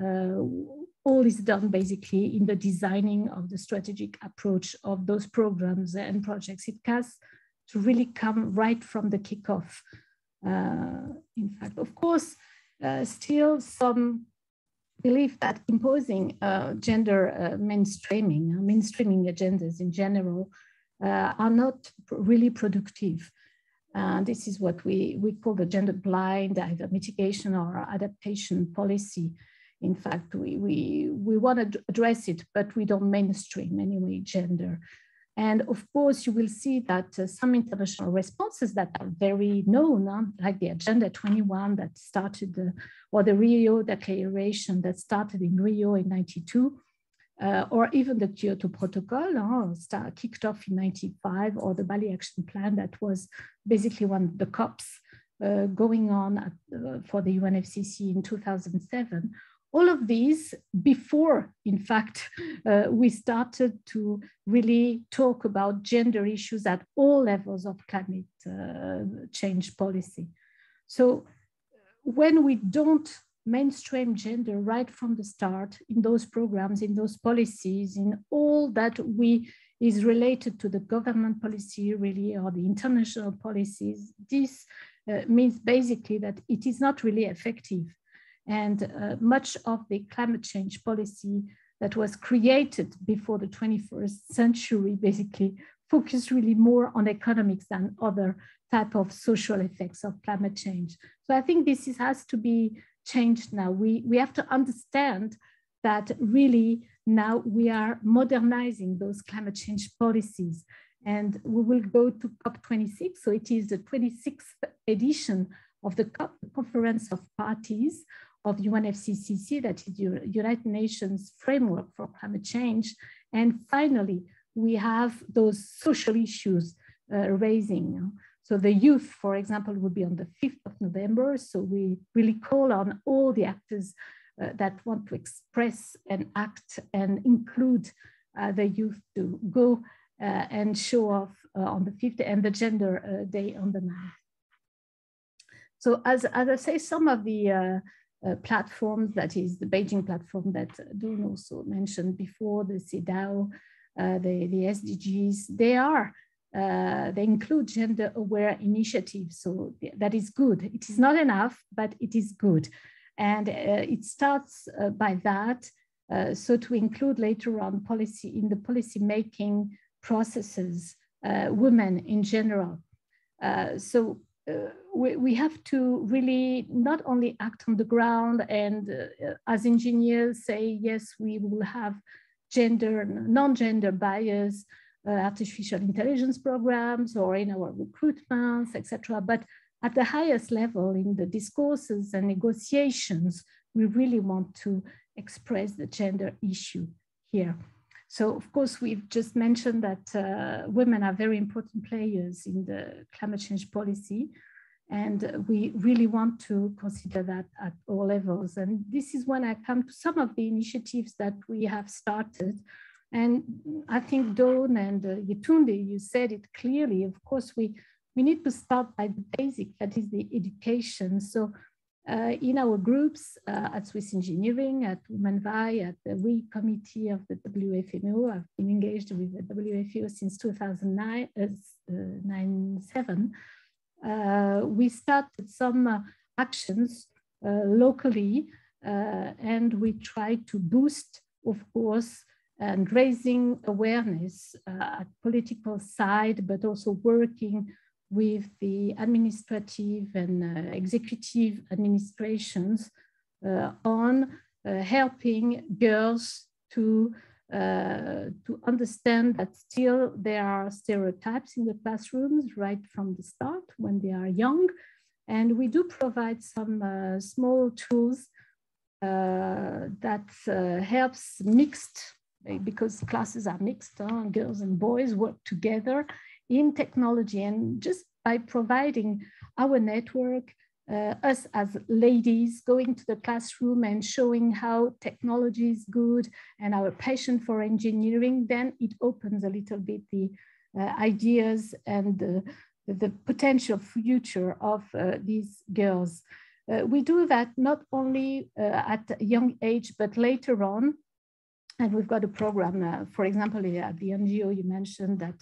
all is done basically in the designing of the strategic approach of those programs and projects. It has to really come right from the kickoff. In fact, of course, still some believe that imposing gender mainstreaming agendas in general are not really productive. This is what we call the gender blind, either mitigation or adaptation policy. In fact, we want to address it, but we don't mainstream anyway gender. And of course, you will see that some international responses that are very known, like the Agenda 21 that started, or the Rio Declaration that started in Rio in '92, or even the Kyoto Protocol, kicked off in '95, or the Bali Action Plan that was basically one of the Koks going on for the UNFCCC in 2007. All of these before, in fact, we started to really talk about gender issues at all levels of climate change policy. So when we don't mainstream gender right from the start in those programs, in those policies, in all that is related to the government policy really, or the international policies, this means basically that it is not really effective. And much of the climate change policy that was created before the 21st century basically focused really more on economics than other type of social effects of climate change. So I think this has to be changed now. We have to understand that really now we are modernizing those climate change policies. And we will go to COP26. So it is the 26th edition of the COP, the Conference of Parties of UNFCCC, that is the United Nations Framework for Climate Change. And finally, we have those social issues raising. So the youth, for example, will be on the 5th of November. So we really call on all the actors that want to express and act and include the youth to go and show off on the 5th, and the Gender Day on the 9th. So as I say, some of the platforms, that is the Beijing platform that Dawn also mentioned before, the CEDAW, the SDGs, they include gender-aware initiatives. So that is good. It is not enough, but it is good. And it starts by that. So to include later on policy, in the policy-making processes, women in general. We have to really not only act on the ground and as engineers say, yes, we will have non-gender bias, artificial intelligence programs or in our recruitments, etc. But at the highest level in the discourses and negotiations, we really want to express the gender issue here. So of course, we've just mentioned that women are very important players in the climate change policy. And we really want to consider that at all levels. And this is when I come to some of the initiatives that we have started. And I think Dawn and Yetunde, you said it clearly. Of course, we need to start by the basic, that is the education. So in our groups at Swiss Engineering, at WIE, at the WIE Committee of the WFEO, I've been engaged with the WFEO since 2007. We started some actions locally, and we try to boost, of course, and raising awareness at political side, but also working with the administrative and executive administrations on helping girls to understand that still there are stereotypes in the classrooms right from the start when they are young. And we do provide some small tools that helps mixed, because classes are mixed, girls and boys work together in technology. And just by providing our network, us as ladies going to the classroom and showing how technology is good and our passion for engineering, then it opens a little bit the ideas and the potential future of these girls. We do that not only at a young age, but later on. And we've got a program, for example, at the NGO you mentioned that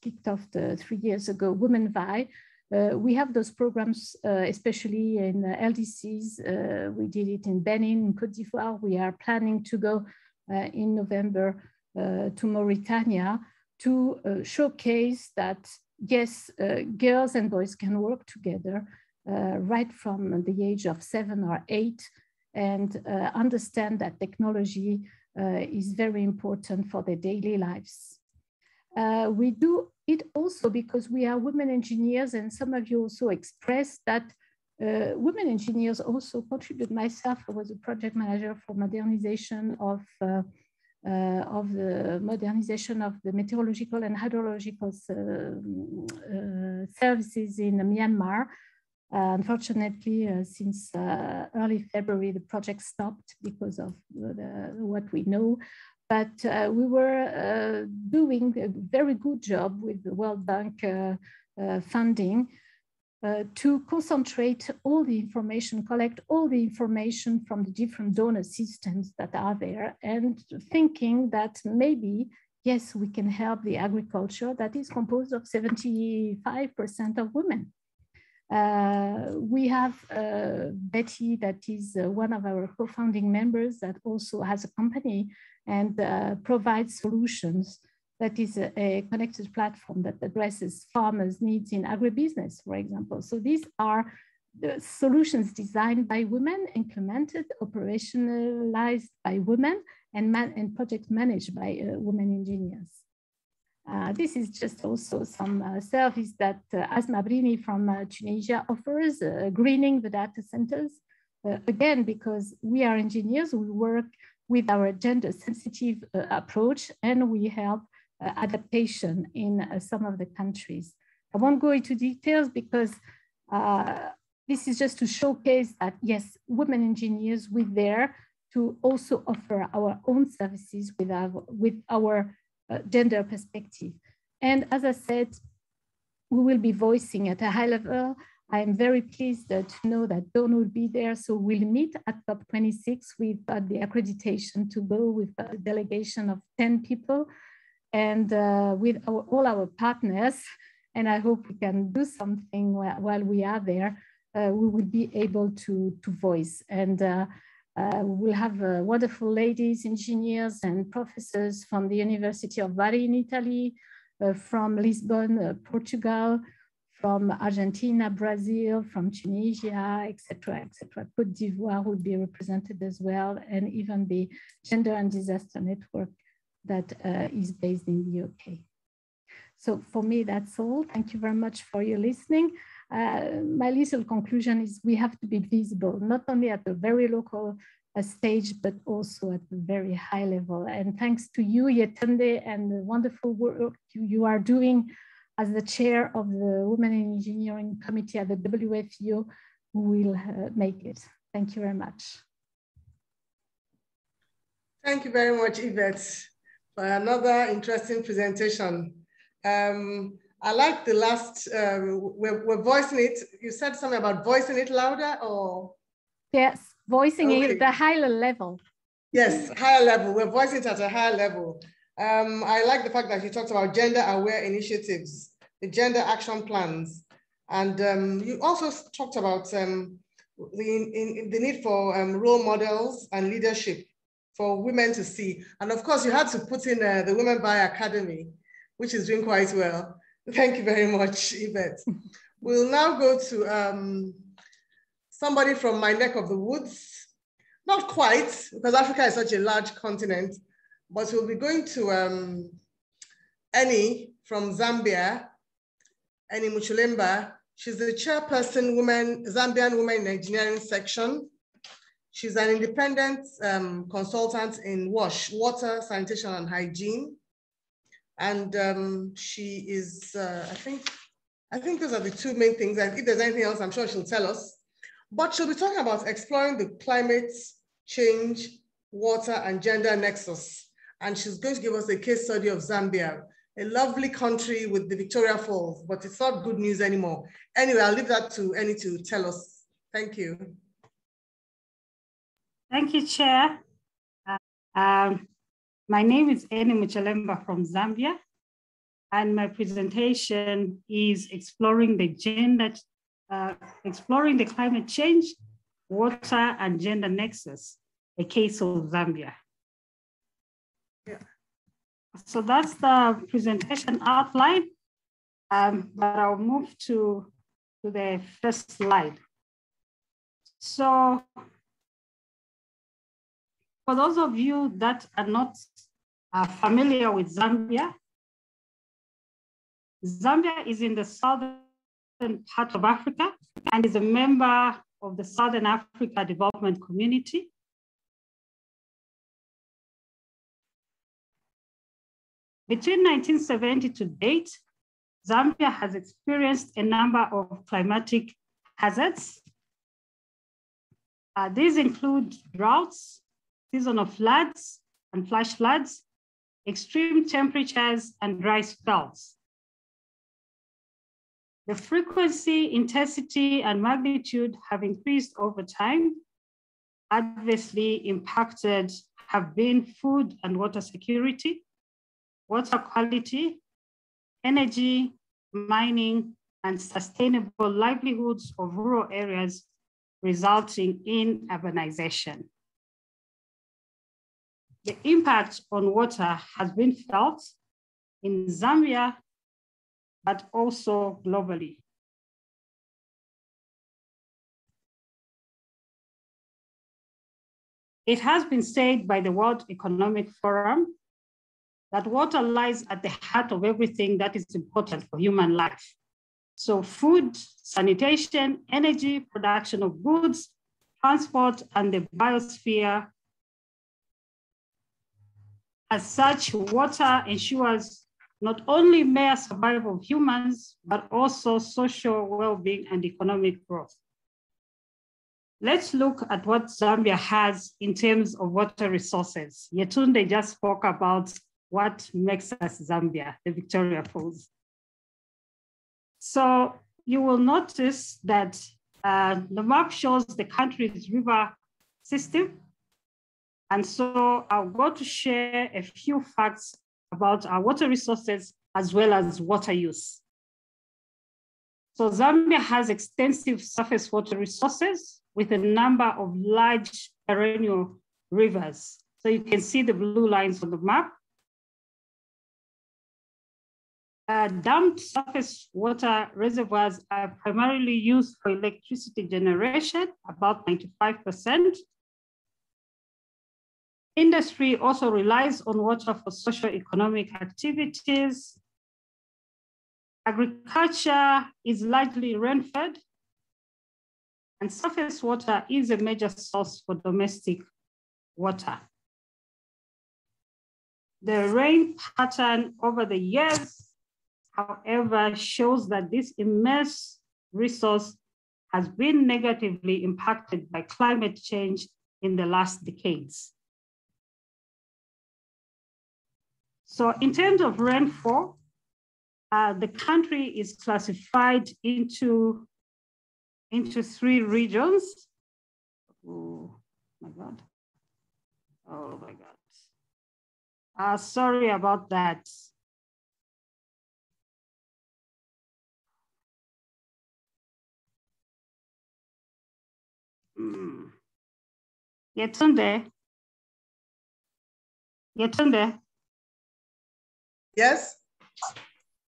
kicked off 3 years ago, Women WIE. We have those programs, especially in LDCs. We did it in Benin, in Côte d'Ivoire. We are planning to go in November to Mauritania to showcase that, yes, girls and boys can work together right from the age of 7 or 8 and understand that technology is very important for their daily lives. We do it also because we are women engineers, and some of you also expressed that women engineers also contribute. Myself, I was a project manager for modernization of the meteorological and hydrological services in Myanmar. Unfortunately, since early February, the project stopped because of what we know. But we were doing a very good job with the World Bank funding to concentrate all the information, collect all the information from the different donor systems that are there, and thinking that maybe, yes, we can help the agriculture that is composed of 75% of women. We have Betty, that is one of our co-founding members, that also has a company and provides solutions. That is a connected platform that addresses farmers' needs in agribusiness, for example. So these are the solutions designed by women, implemented, operationalized by women, and projects managed by women engineers. This is just also some service that Asma Brini from Tunisia offers, greening the data centers. Again, because we are engineers, we work with our gender sensitive approach, and we help adaptation in some of the countries. I won't go into details because this is just to showcase that, yes, women engineers, we're there to also offer our own services with our gender perspective. And as I said, we will be voicing at a high level. I am very pleased to know that Dawn will be there. So we'll meet at COP26. We've got the accreditation to go with a delegation of 10 people and with all our partners. And I hope we can do something while we are there. We will be able to voice. And we'll have wonderful ladies, engineers and professors from the University of Bari in Italy, from Lisbon, Portugal, from Argentina, Brazil, from Tunisia, etc., etc. Côte d'Ivoire will be represented as well, and even the Gender and Disaster Network that is based in the UK. So for me, that's all. Thank you very much for your listening. My little conclusion is we have to be visible, not only at the very local stage, but also at the very high level. And thanks to you, Yetunde, and the wonderful work you are doing as the chair of the Women in Engineering Committee at the WFEO, we will make it. Thank you very much.
Thank you very much, Yvette, for another interesting presentation. I like the last, we're voicing it. You said something about voicing it louder, or?
Yes, voicing it at a higher level.
Yes, higher level. We're voicing it at a higher level. I like the fact that you talked about gender-aware initiatives, the gender action plans. And you also talked about the need for role models and leadership for women to see. And of course, you had to put in the Women WIE Academy, which is doing quite well. Thank you very much, Yvette. We'll now go to somebody from my neck of the woods. Not quite, because Africa is such a large continent, but we'll be going to Ennie from Zambia, Ennie Muchulemba. She's the chairperson, Zambian Women in Engineering section. She's an independent consultant in WASH, water, sanitation, and hygiene. And she is, I think those are the two main things. And if there's anything else, I'm sure she'll tell us. But she'll be talking about exploring the climate change, water, and gender nexus. And she's going to give us a case study of Zambia, a lovely country with the Victoria Falls, but it's not good news anymore. Anyway, I'll leave that to Ennie to tell us Thank you.
Thank you, Chair. My name is Ennie Muchulemba from Zambia, and my presentation is exploring the climate change, water, and gender nexus, a case of Zambia.
Yeah.
So that's the presentation outline, but I'll move to the first slide. So for those of you that are not familiar with Zambia, Zambia is in the southern part of Africa and is a member of the Southern Africa Development Community. Between 1970 to date, Zambia has experienced a number of climatic hazards. These include droughts, seasonal floods and flash floods, extreme temperatures, and dry spells. The frequency, intensity, and magnitude have increased over time. Adversely impacted have been food and water security, water quality, energy, mining, and sustainable livelihoods of rural areas, resulting in urbanization. The impact on water has been felt in Zambia, but also globally. It has been said by the World Economic Forum that water lies at the heart of everything that is important for human life. So food, sanitation, energy, production of goods, transport, and the biosphere. As such, water ensures not only mere survival of humans, but also social well-being and economic growth. Let's look at what Zambia has in terms of water resources. Yetunde just spoke about what makes us Zambia, the Victoria Falls. So you will notice that the map shows the country's river system. And so I'll go to share a few facts about our water resources as well as water use. So Zambia has extensive surface water resources with a number of large perennial rivers. So you can see the blue lines on the map. Damped surface water reservoirs are primarily used for electricity generation, about 95%. Industry also relies on water for socio-economic activities. Agriculture is largely rain-fed, and surface water is a major source for domestic water. The rain pattern over the years, however, shows that this immense resource has been negatively impacted by climate change in the last decades. So in terms of rainfall, the country is classified into 3 regions. Oh my God. Oh my God. Sorry about that. Yetunde.
Yes.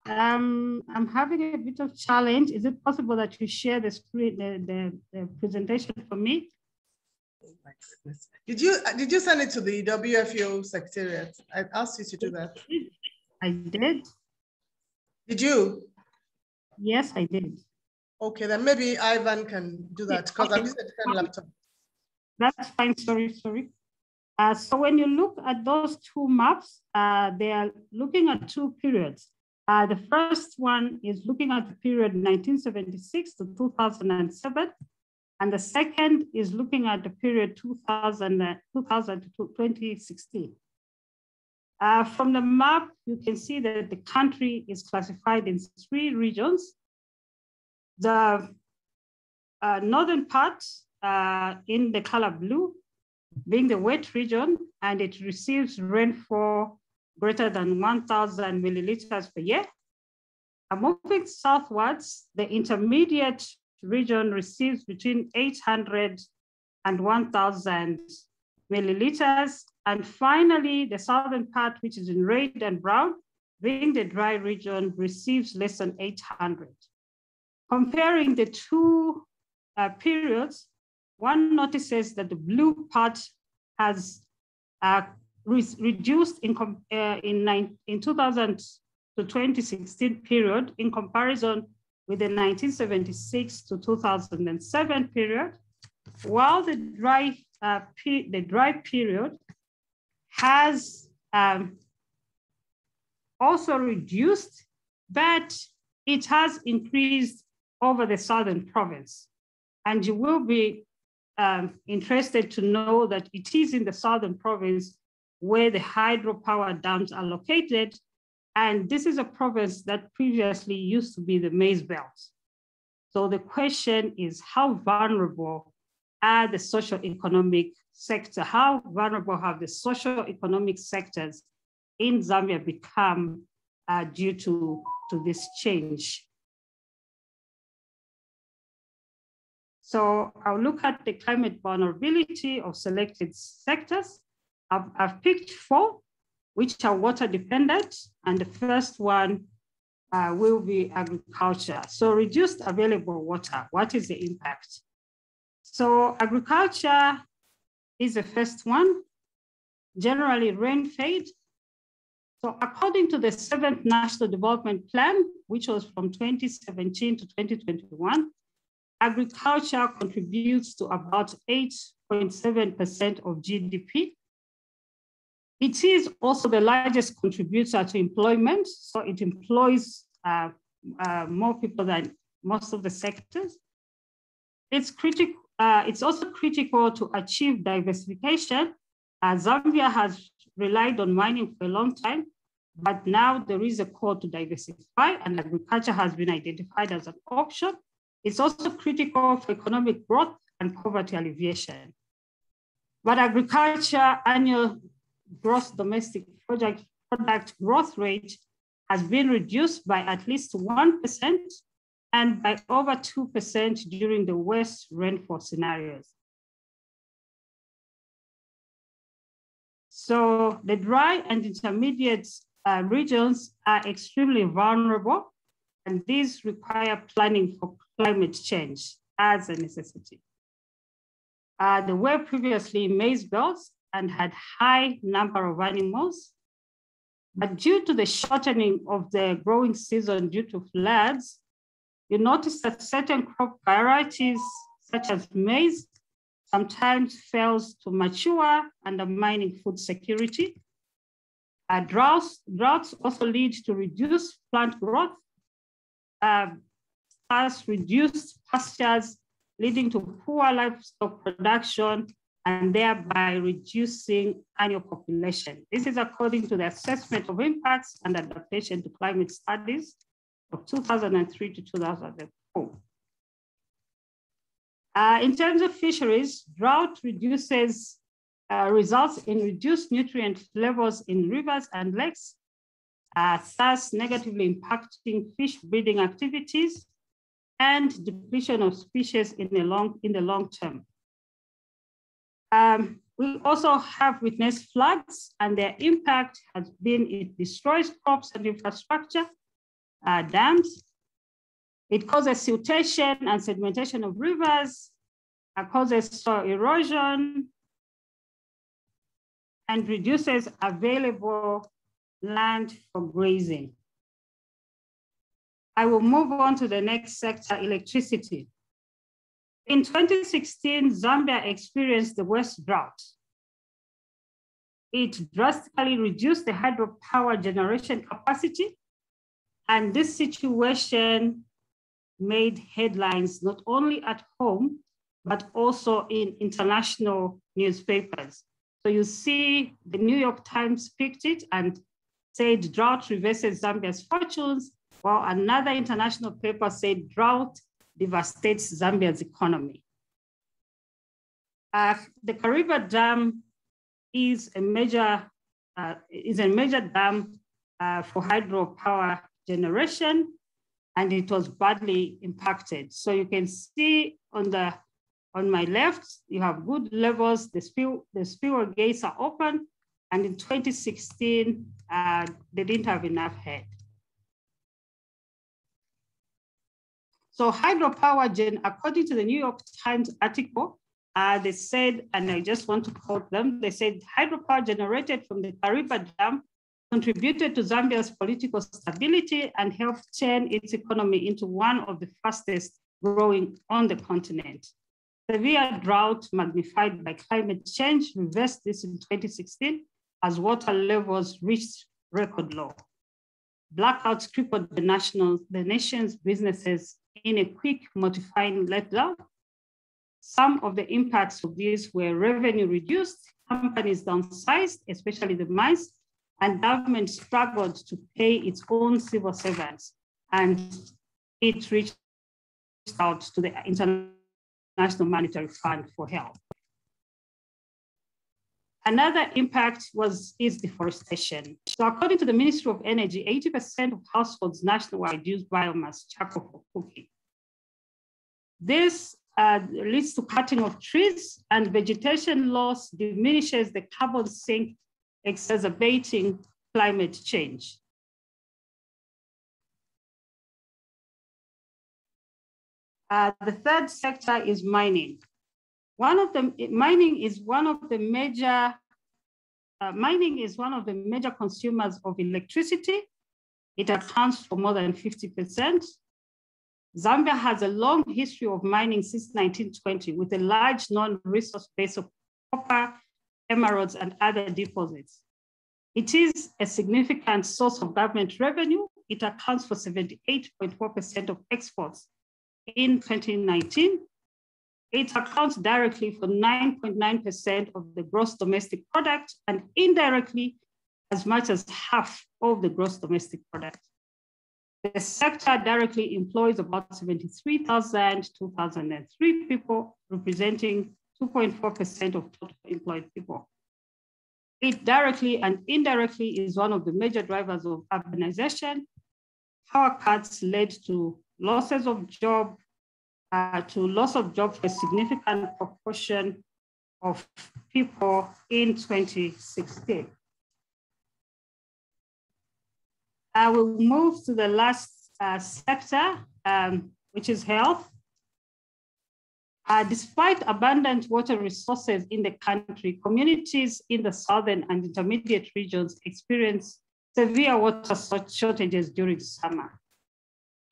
I'm having a bit of challenge. Is it possible that you share the screen, the presentation for me?
Oh my goodness. Did you send it to the WFEO Secretariat? I asked you to do that.
I did.
Did you?
Yes, I did.
Okay, then maybe Ivan can do that because I'm using a different laptop.
That's fine, sorry. So when you look at those 2 maps, they are looking at 2 periods. The first one is looking at the period 1976 to 2007. And the second is looking at the period 2000 to 2016. From the map, you can see that the country is classified in 3 regions. The northern part in the color blue being the wet region, and it receives rainfall greater than 1,000 milliliters per year. Moving southwards, the intermediate region receives between 800 and 1,000 milliliters. And finally, the southern part, which is in red and brown, being the dry region, receives less than 800. Comparing the two periods, one notices that the blue part has reduced in 2000 to 2016 period in comparison with the 1976 to 2007 period, while the dry period has also reduced, but it has increased over the southern province. And you will be interested to know that it is in the southern province where the hydropower dams are located. And this is a province that previously used to be the maize belt. So the question is, how vulnerable are the socio-economic sector? How vulnerable have the socio-economic sectors in Zambia become due to this change? So I'll look at the climate vulnerability of selected sectors. I've picked 4, which are water dependent. And the first one will be agriculture. So reduced available water, what is the impact? So agriculture is the first one, generally rain fade. So according to the 7th National Development Plan, which was from 2017 to 2021, agriculture contributes to about 8.7% of GDP. It is also the largest contributor to employment, so it employs more people than most of the sectors. It's also critical to achieve diversification. Zambia has relied on mining for a long time, but now there is a call to diversify, and agriculture has been identified as an option. It's also critical for economic growth and poverty alleviation. But agriculture annual gross domestic product growth rate has been reduced by at least 1% and by over 2% during the worst rainfall scenarios. So the dry and intermediate regions are extremely vulnerable, and these require planning for climate change as a necessity. They were previously maize belts and had high number of animals, but due to the shortening of the growing season due to floods, you notice that certain crop varieties, such as maize, sometimes fails to mature, undermining food security. Droughts also lead to reduced plant growth, thus reduced pastures, leading to poor livestock production and thereby reducing annual population. This is according to the Assessment of Impacts and Adaptation to Climate Studies of 2003 to 2004. In terms of fisheries, drought results in reduced nutrient levels in rivers and lakes, thus negatively impacting fish breeding activities and depletion of species in the long term. We also have witnessed floods, and their impact has been it destroys crops and infrastructure, dams. It causes siltation and sedimentation of rivers, causes soil erosion, and reduces available land for grazing. I will move on to the next sector, electricity. In 2016, Zambia experienced the worst drought. It drastically reduced the hydropower generation capacity, and this situation made headlines not only at home, but also in international newspapers. So you see the New York Times picked it and said drought reverses Zambia's fortunes, while another international paper said drought devastates Zambia's economy. The Kariba Dam is a major dam for hydropower generation, and it was badly impacted. So you can see on my left, you have good levels. The spillway gates are open, and in 2016, they didn't have enough head. So hydropower, according to the New York Times article, they said, and I just want to quote them, they said hydropower generated from the Kariba Dam contributed to Zambia's political stability and helped turn its economy into one of the fastest growing on the continent. Severe drought magnified by climate change reversed this in 2016 as water levels reached record low. Blackouts crippled the nation's businesses in a quick mortifying letdown. Some of the impacts of this were revenue reduced, companies downsized, especially the mines, and government struggled to pay its own civil servants, and it reached out to the International Monetary Fund for help. Another impact is deforestation. So according to the Ministry of Energy, 80% of households nationwide use biomass charcoal for cooking. This leads to cutting of trees, and vegetation loss diminishes the carbon sink, exacerbating climate change. The third sector is mining. Mining is one of the major consumers of electricity. It accounts for more than 50%. Zambia has a long history of mining since 1920 with a large non-resource base of copper, emeralds, and other deposits. It is a significant source of government revenue. It accounts for 78.4% of exports in 2019. It accounts directly for 9.9% of the gross domestic product and indirectly as much as half of the gross domestic product. The sector directly employs about 73,000, 2003 people, representing 2.4% of total employed people. It directly and indirectly is one of the major drivers of urbanization. Power cuts led to loss of job for a significant proportion of people in 2016. I will move to the last sector, which is health. Despite abundant water resources in the country, communities in the southern and intermediate regions experience severe water shortages during summer.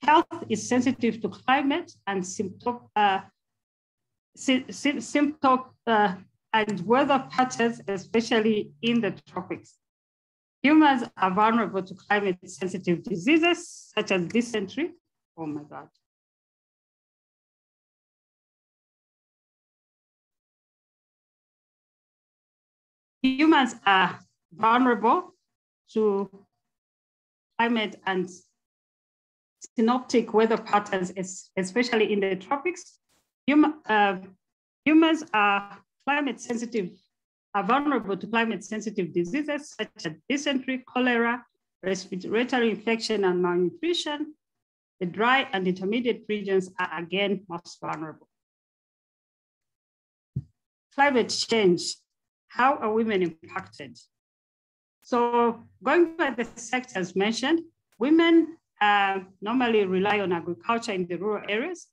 Health is sensitive to climate and and weather patterns, especially in the tropics. Humans are vulnerable to climate-sensitive diseases such as dysentery. Oh my God. Humans are vulnerable to climate and synoptic weather patterns, especially in the tropics. Humans are vulnerable to climate-sensitive diseases such as dysentery, cholera, respiratory infection, and malnutrition. The dry and intermediate regions are again most vulnerable. Climate change. How are women impacted? So going by the sectors mentioned, women normally rely on agriculture in the rural areas,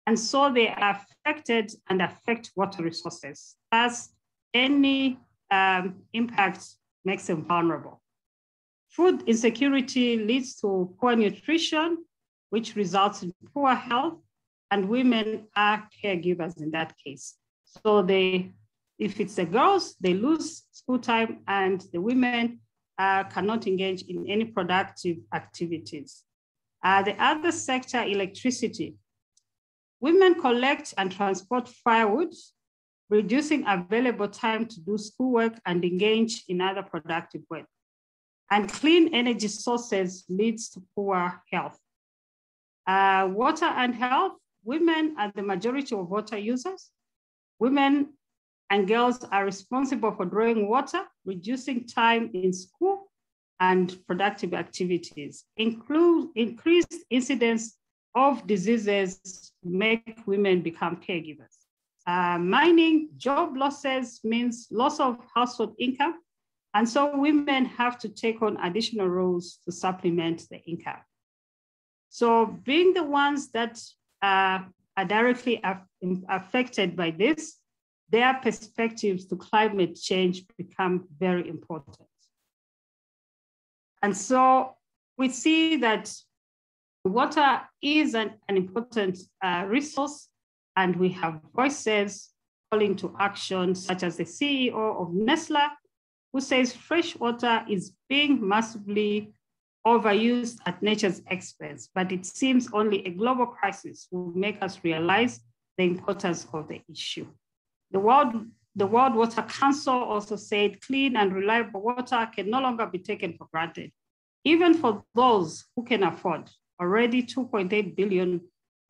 and so they are affected and affect water resources. Thus, any impact makes them vulnerable. Food insecurity leads to poor nutrition, which results in poor health, and women are caregivers in that case. So if it's the girls, they lose school time, and the women cannot engage in any productive activities. The other sector, electricity. Women collect and transport firewood, reducing available time to do schoolwork and engage in other productive work. And clean energy sources leads to poor health. Water and health. women are the majority of water users. Women and girls are responsible for drawing water, reducing time in school and productive activities. Increased incidence of diseases make women become caregivers. Mining job losses means loss of household income, and so women have to take on additional roles to supplement the income. So being the ones that are directly affected by this, their perspectives to climate change become very important. And so we see that water is an important resource, and we have voices calling to action, such as the CEO of Nestle, who says fresh water is being massively overused at nature's expense, but it seems only a global crisis will make us realize the importance of the issue. The World Water Council also said clean and reliable water can no longer be taken for granted, even for those who can afford. Already 2.8 billion,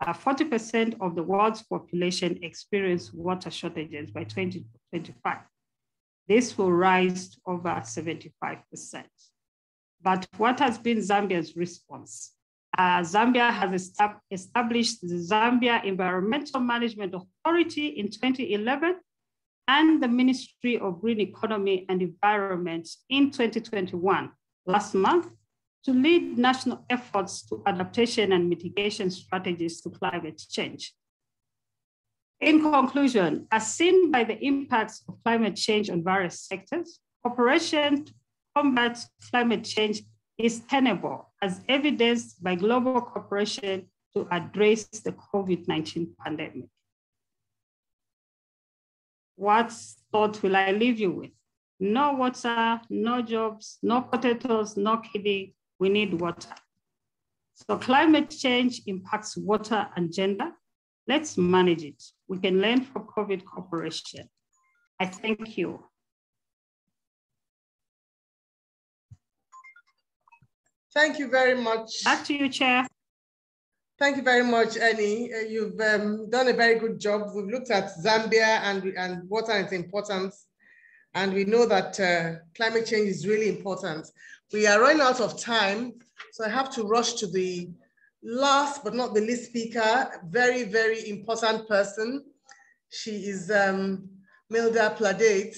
40% of the world's population experience water shortages by 2025. This will rise to over 75%. But what has been Zambia's response? Zambia has established the Zambia Environmental Management Authority in 2011 and the Ministry of Green Economy and Environment in 2021, last month, to lead national efforts to adaptation and mitigation strategies to climate change. In conclusion, as seen by the impacts of climate change on various sectors, cooperation to combat climate change is tenable, as evidenced by global cooperation to address the COVID-19 pandemic. What thought will I leave you with? No water, no jobs, no potatoes, no kidding, we need water. So climate change impacts water and gender. Let's manage it. We can learn from COVID cooperation. I thank you.
Thank you very much.
Back to you, Chair.
Thank you very much, Ennie. You've done a very good job. We've looked at Zambia and water and its importance. And we know that climate change is really important. We are running out of time, so I have to rush to the last but not the least speaker, very, very important person. She is Milda Pladate.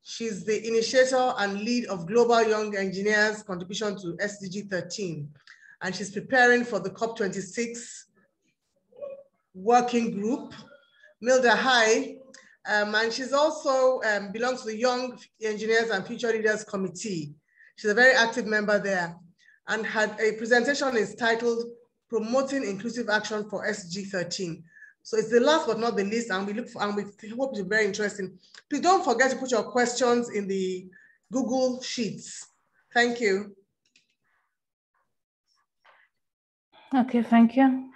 She's the initiator and lead of Global Young Engineers' contribution to SDG 13. And she's preparing for the COP26 working group. Milda, hi. And she's also belongs to the Young Engineers and Future Leaders Committee. She's a very active member there and had a presentation is titled Promoting Inclusive Action for SDG 13. So it's the last but not the least, and we hope it's very interesting. Please don't forget to put your questions in the Google Sheets. Thank you.
Okay, thank you.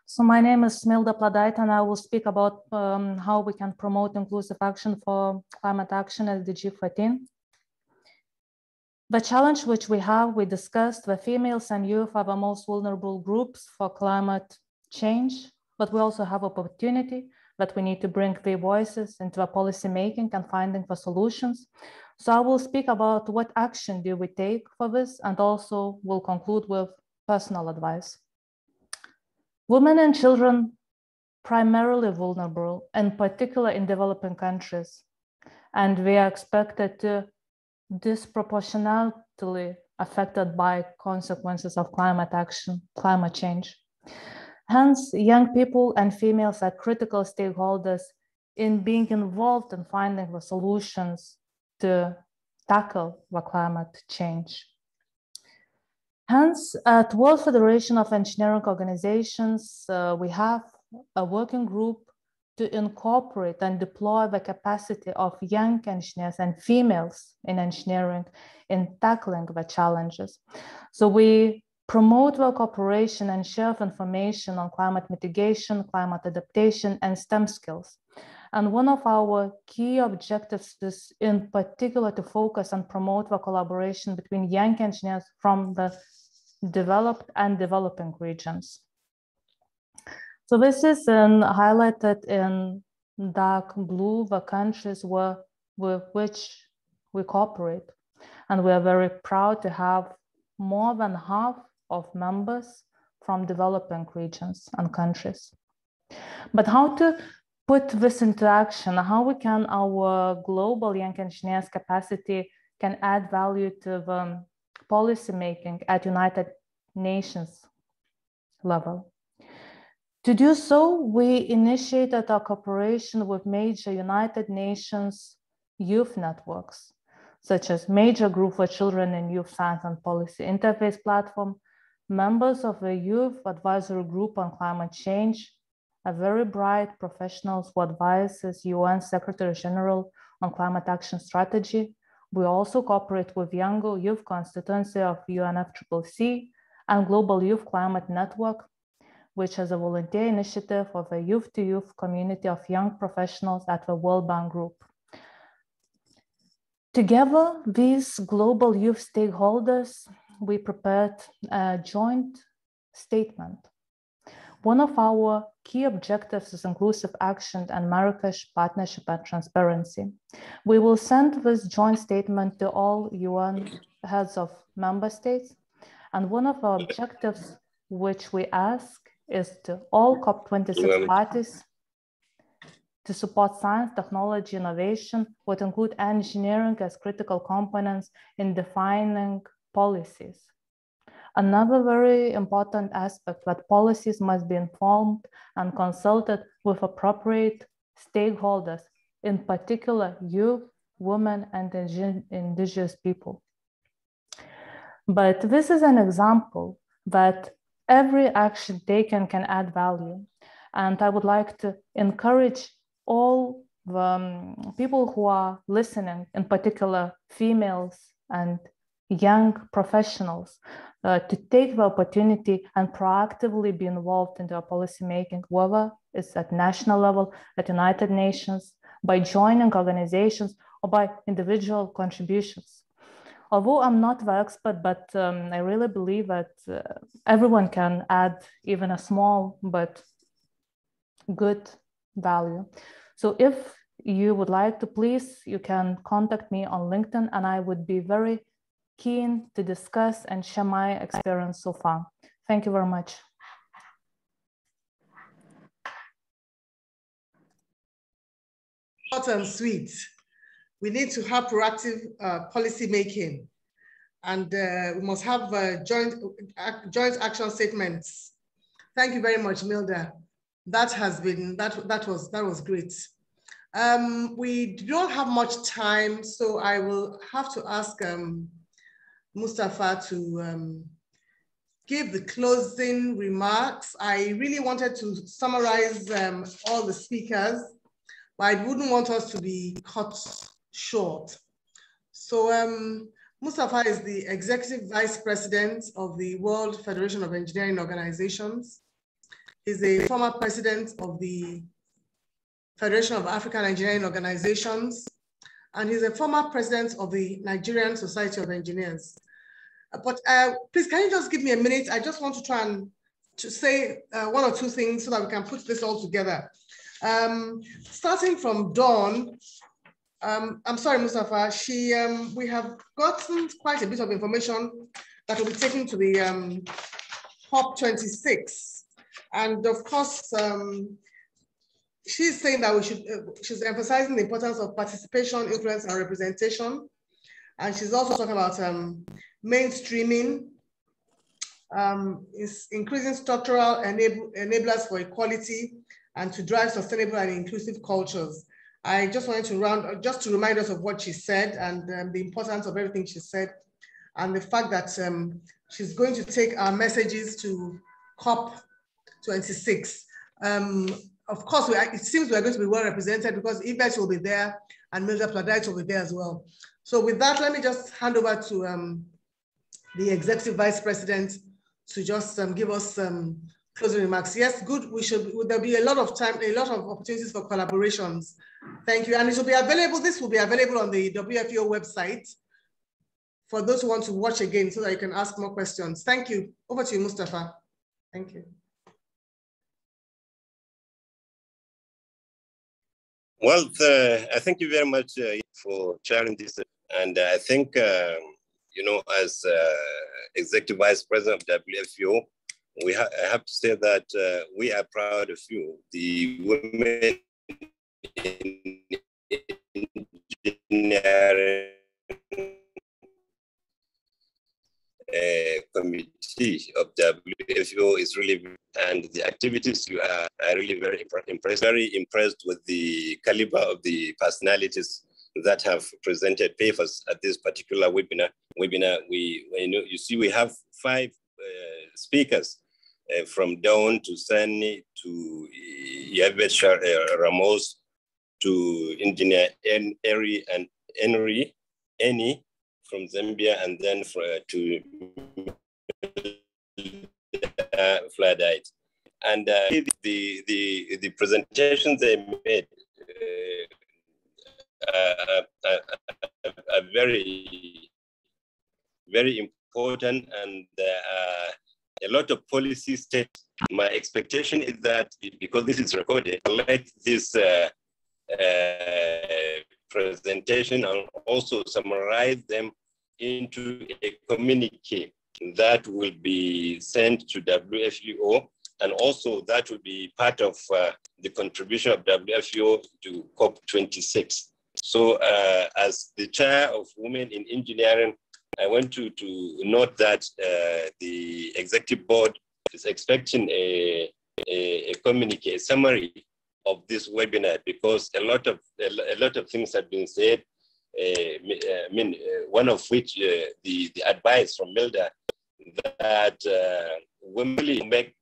So my name is Milda Pladite, and I will speak about how we can promote inclusive action for climate action SDG 13. The challenge which we discussed, the females and youth are the most vulnerable groups for climate change, but we also have opportunity that we need to bring their voices into the policy making and finding the solutions. So I will speak about what action do we take for this, and also will conclude with personal advice. Women and children primarily vulnerable, in particular in developing countries, and we are expected to disproportionately affected by consequences of climate change. Hence, young people and females are critical stakeholders in being involved in finding the solutions to tackle the climate change. Hence, at World Federation of Engineering Organizations, we have a working group to incorporate and deploy the capacity of young engineers and females in engineering in tackling the challenges. So we promote the cooperation and share information on climate mitigation, climate adaptation, and STEM skills. And one of our key objectives is in particular to focus and promote the collaboration between young engineers from the developed and developing regions. So this is highlighted in dark blue, the countries with which we cooperate. And we are very proud to have more than half of members from developing regions and countries. But how to put this into action? How we can, our global young engineers capacity can add value to the policy making at United Nations level? To do so, we initiated a cooperation with major United Nations youth networks, such as Major Group for Children and Youth Science and Policy Interface Platform, members of the Youth Advisory Group on Climate Change, a very bright professionals who advises UN Secretary General on Climate Action Strategy. We also cooperate with Young Youth Constituency of UNFCCC and Global Youth Climate Network, which is a volunteer initiative of a youth-to-youth community of young professionals at the World Bank Group. Together, these global youth stakeholders, we prepared a joint statement. One of our key objectives is inclusive action and Marrakesh partnership and transparency. We will send this joint statement to all UN heads of member states. And one of our objectives, which we ask, is to all COP26 parties to support science, technology, innovation, would include engineering as critical components in defining policies. Another very important aspect that policies must be informed and consulted with appropriate stakeholders, in particular youth, women, and indigenous people. But this is an example that every action taken can add value. And I would like to encourage all the people who are listening, in particular females and young professionals, to take the opportunity and proactively be involved in their policy making, whether it's at national level, at United Nations, by joining organizations, or by individual contributions. Although I'm not the expert, but I really believe that everyone can add even a small but good value. So if you would like to, please, you can contact me on LinkedIn, and I would be very keen to discuss and share my experience so far. Thank you very much.
Short and sweet. We need to have proactive policy making, and we must have joint action statements. Thank you very much, Milda. That was great. We don't have much time, so I will have to ask Mustafa to give the closing remarks. I really wanted to summarize all the speakers, but I wouldn't want us to be cut short. So Mustafa is the Executive Vice President of the World Federation of Engineering Organizations. He's a former president of the Federation of African Engineering Organizations, and he's a former president of the Nigerian Society of Engineers. But please, can you just give me a minute? I just want to try and say one or two things so that we can put this all together. Starting from Dawn, I'm sorry, Mustafa, we have gotten quite a bit of information that will be taken to the COP26. And of course, she's saying that we should, she's emphasizing the importance of participation, influence, and representation. And she's also talking about mainstreaming, is increasing structural enablers for equality and to drive sustainable and inclusive cultures. I just wanted to just to remind us of what she said and the importance of everything she said, and the fact that she's going to take our messages to COP26. Of course, it seems we're going to be well represented because Yvette will be there and Milda Pladite will be there as well. So with that, let me just hand over to the Executive Vice President to just give us closing remarks. Yes, good. There'll be a lot of time, a lot of opportunities for collaborations. Thank you. And it will be available, this will be available on the WFEO website for those who want to watch again so that you can ask more questions. Thank you. Over to you, Mustafa. Thank you.
Well, I thank you very much for chairing this. And I think, as Executive Vice President of WFEO, I have to say that we are proud of you, the women in engineering committee of WFEO is really, and the activities you are really very impressed with the caliber of the personalities that have presented papers at this particular webinar. You see, we have 5 speakers from Dawn to Sanne to Yvette, Ramos to Engineer Ennie from Zambia, and then to Fladite. And the presentations they made are very, very important, and a lot of policy steps. My expectation is that because this is recorded, let this presentation and also summarize them into a communique that will be sent to WFEO, and also that will be part of the contribution of WFEO to COP26. So as the chair of Women in Engineering, I want to note that the executive board is expecting a communique, a summary of this webinar, because a lot of things have been said. One of which the advice from Milda that women make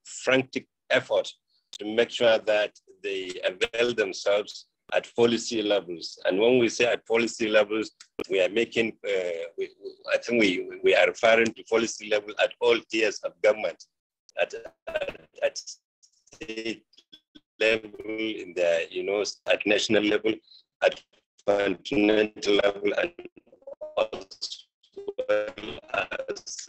frantic effort to make sure that they avail themselves at policy levels. And when we say at policy levels, we are making, I think we are referring to policy level at all tiers of government, at state level, in the, at national level, at continental level, and as well as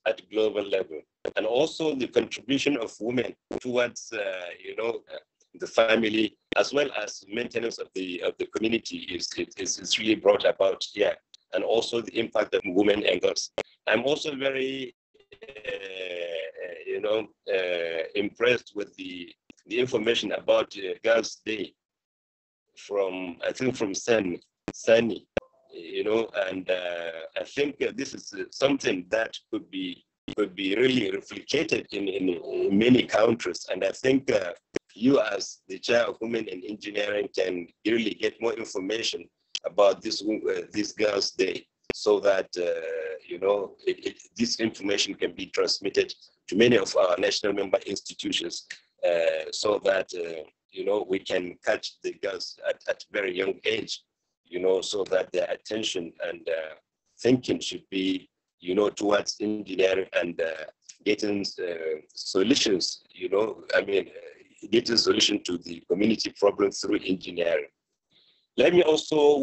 at global level. And also the contribution of women towards, the family, as well as maintenance of the community is really brought about here. And also the impact of women and girls. I'm also very, impressed with the information about Girls' Day from Sanne, and I think this is something that could be really replicated in many countries. And I think you, as the chair of Women in Engineering, can really get more information about this Girls' Day, so that this information can be transmitted to many of our national member institutions, so that we can catch the girls at very young age, so that their attention and thinking should be, towards engineering and getting solutions, getting solution to the community problems through engineering. Let me also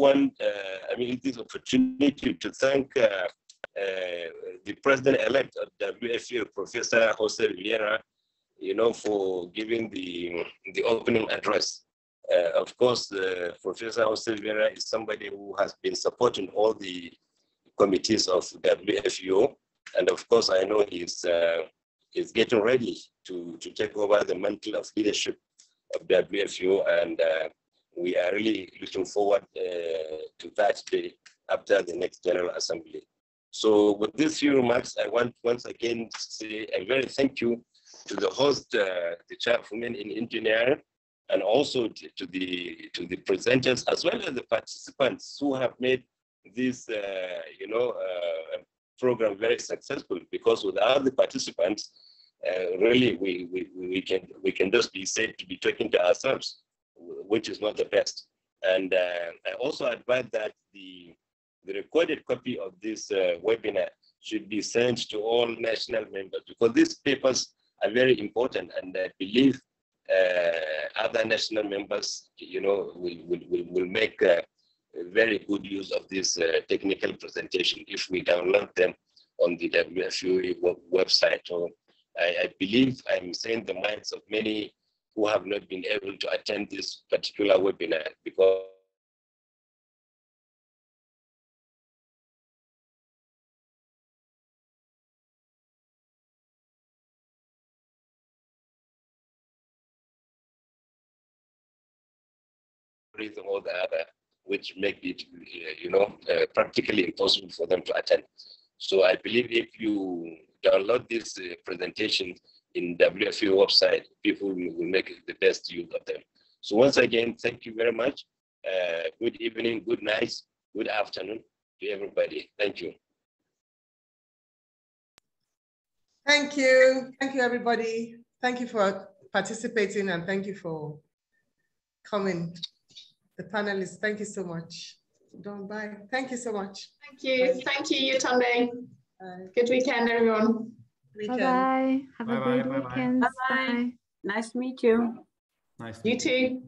use this opportunity to thank the President-elect of WFEO, Professor José Vieira, for giving the opening address. Of course, Professor José Vieira is somebody who has been supporting all the committees of WFEO, and of course, I know he's getting ready to take over the mantle of leadership of WFEO, and we are really looking forward to that day after the next General Assembly. So with these few remarks, I want once again to say a very thank you to the host, the Chair of Women in Engineering, and also to the presenters, as well as the participants who have made this program very successful, because without the participants, really we can just be said to be talking to ourselves, which is not the best. And I also advise that the recorded copy of this webinar should be sent to all national members, because these papers are very important, and I believe other national members, will make very good use of this technical presentation if we download them on the WFEO website. I believe I'm saying the minds of many who have not been able to attend this particular webinar because reason or the other, which make it, practically impossible for them to attend. So I believe if you download this presentation in WFEO website, people will make the best use of them. So once again, thank you very much. Good evening, good night, good afternoon to everybody. Thank you.
Thank you. Thank you, everybody. Thank you for participating and thank you for coming. The panelists, thank you so much. Bye. Thank you so much.
Thank you.
Bye.
Thank you, Yetunde. Good weekend, everyone.
Bye-bye. Have a great weekend.
Bye-bye. Nice to meet you.
Nice to
You
meet you.
too.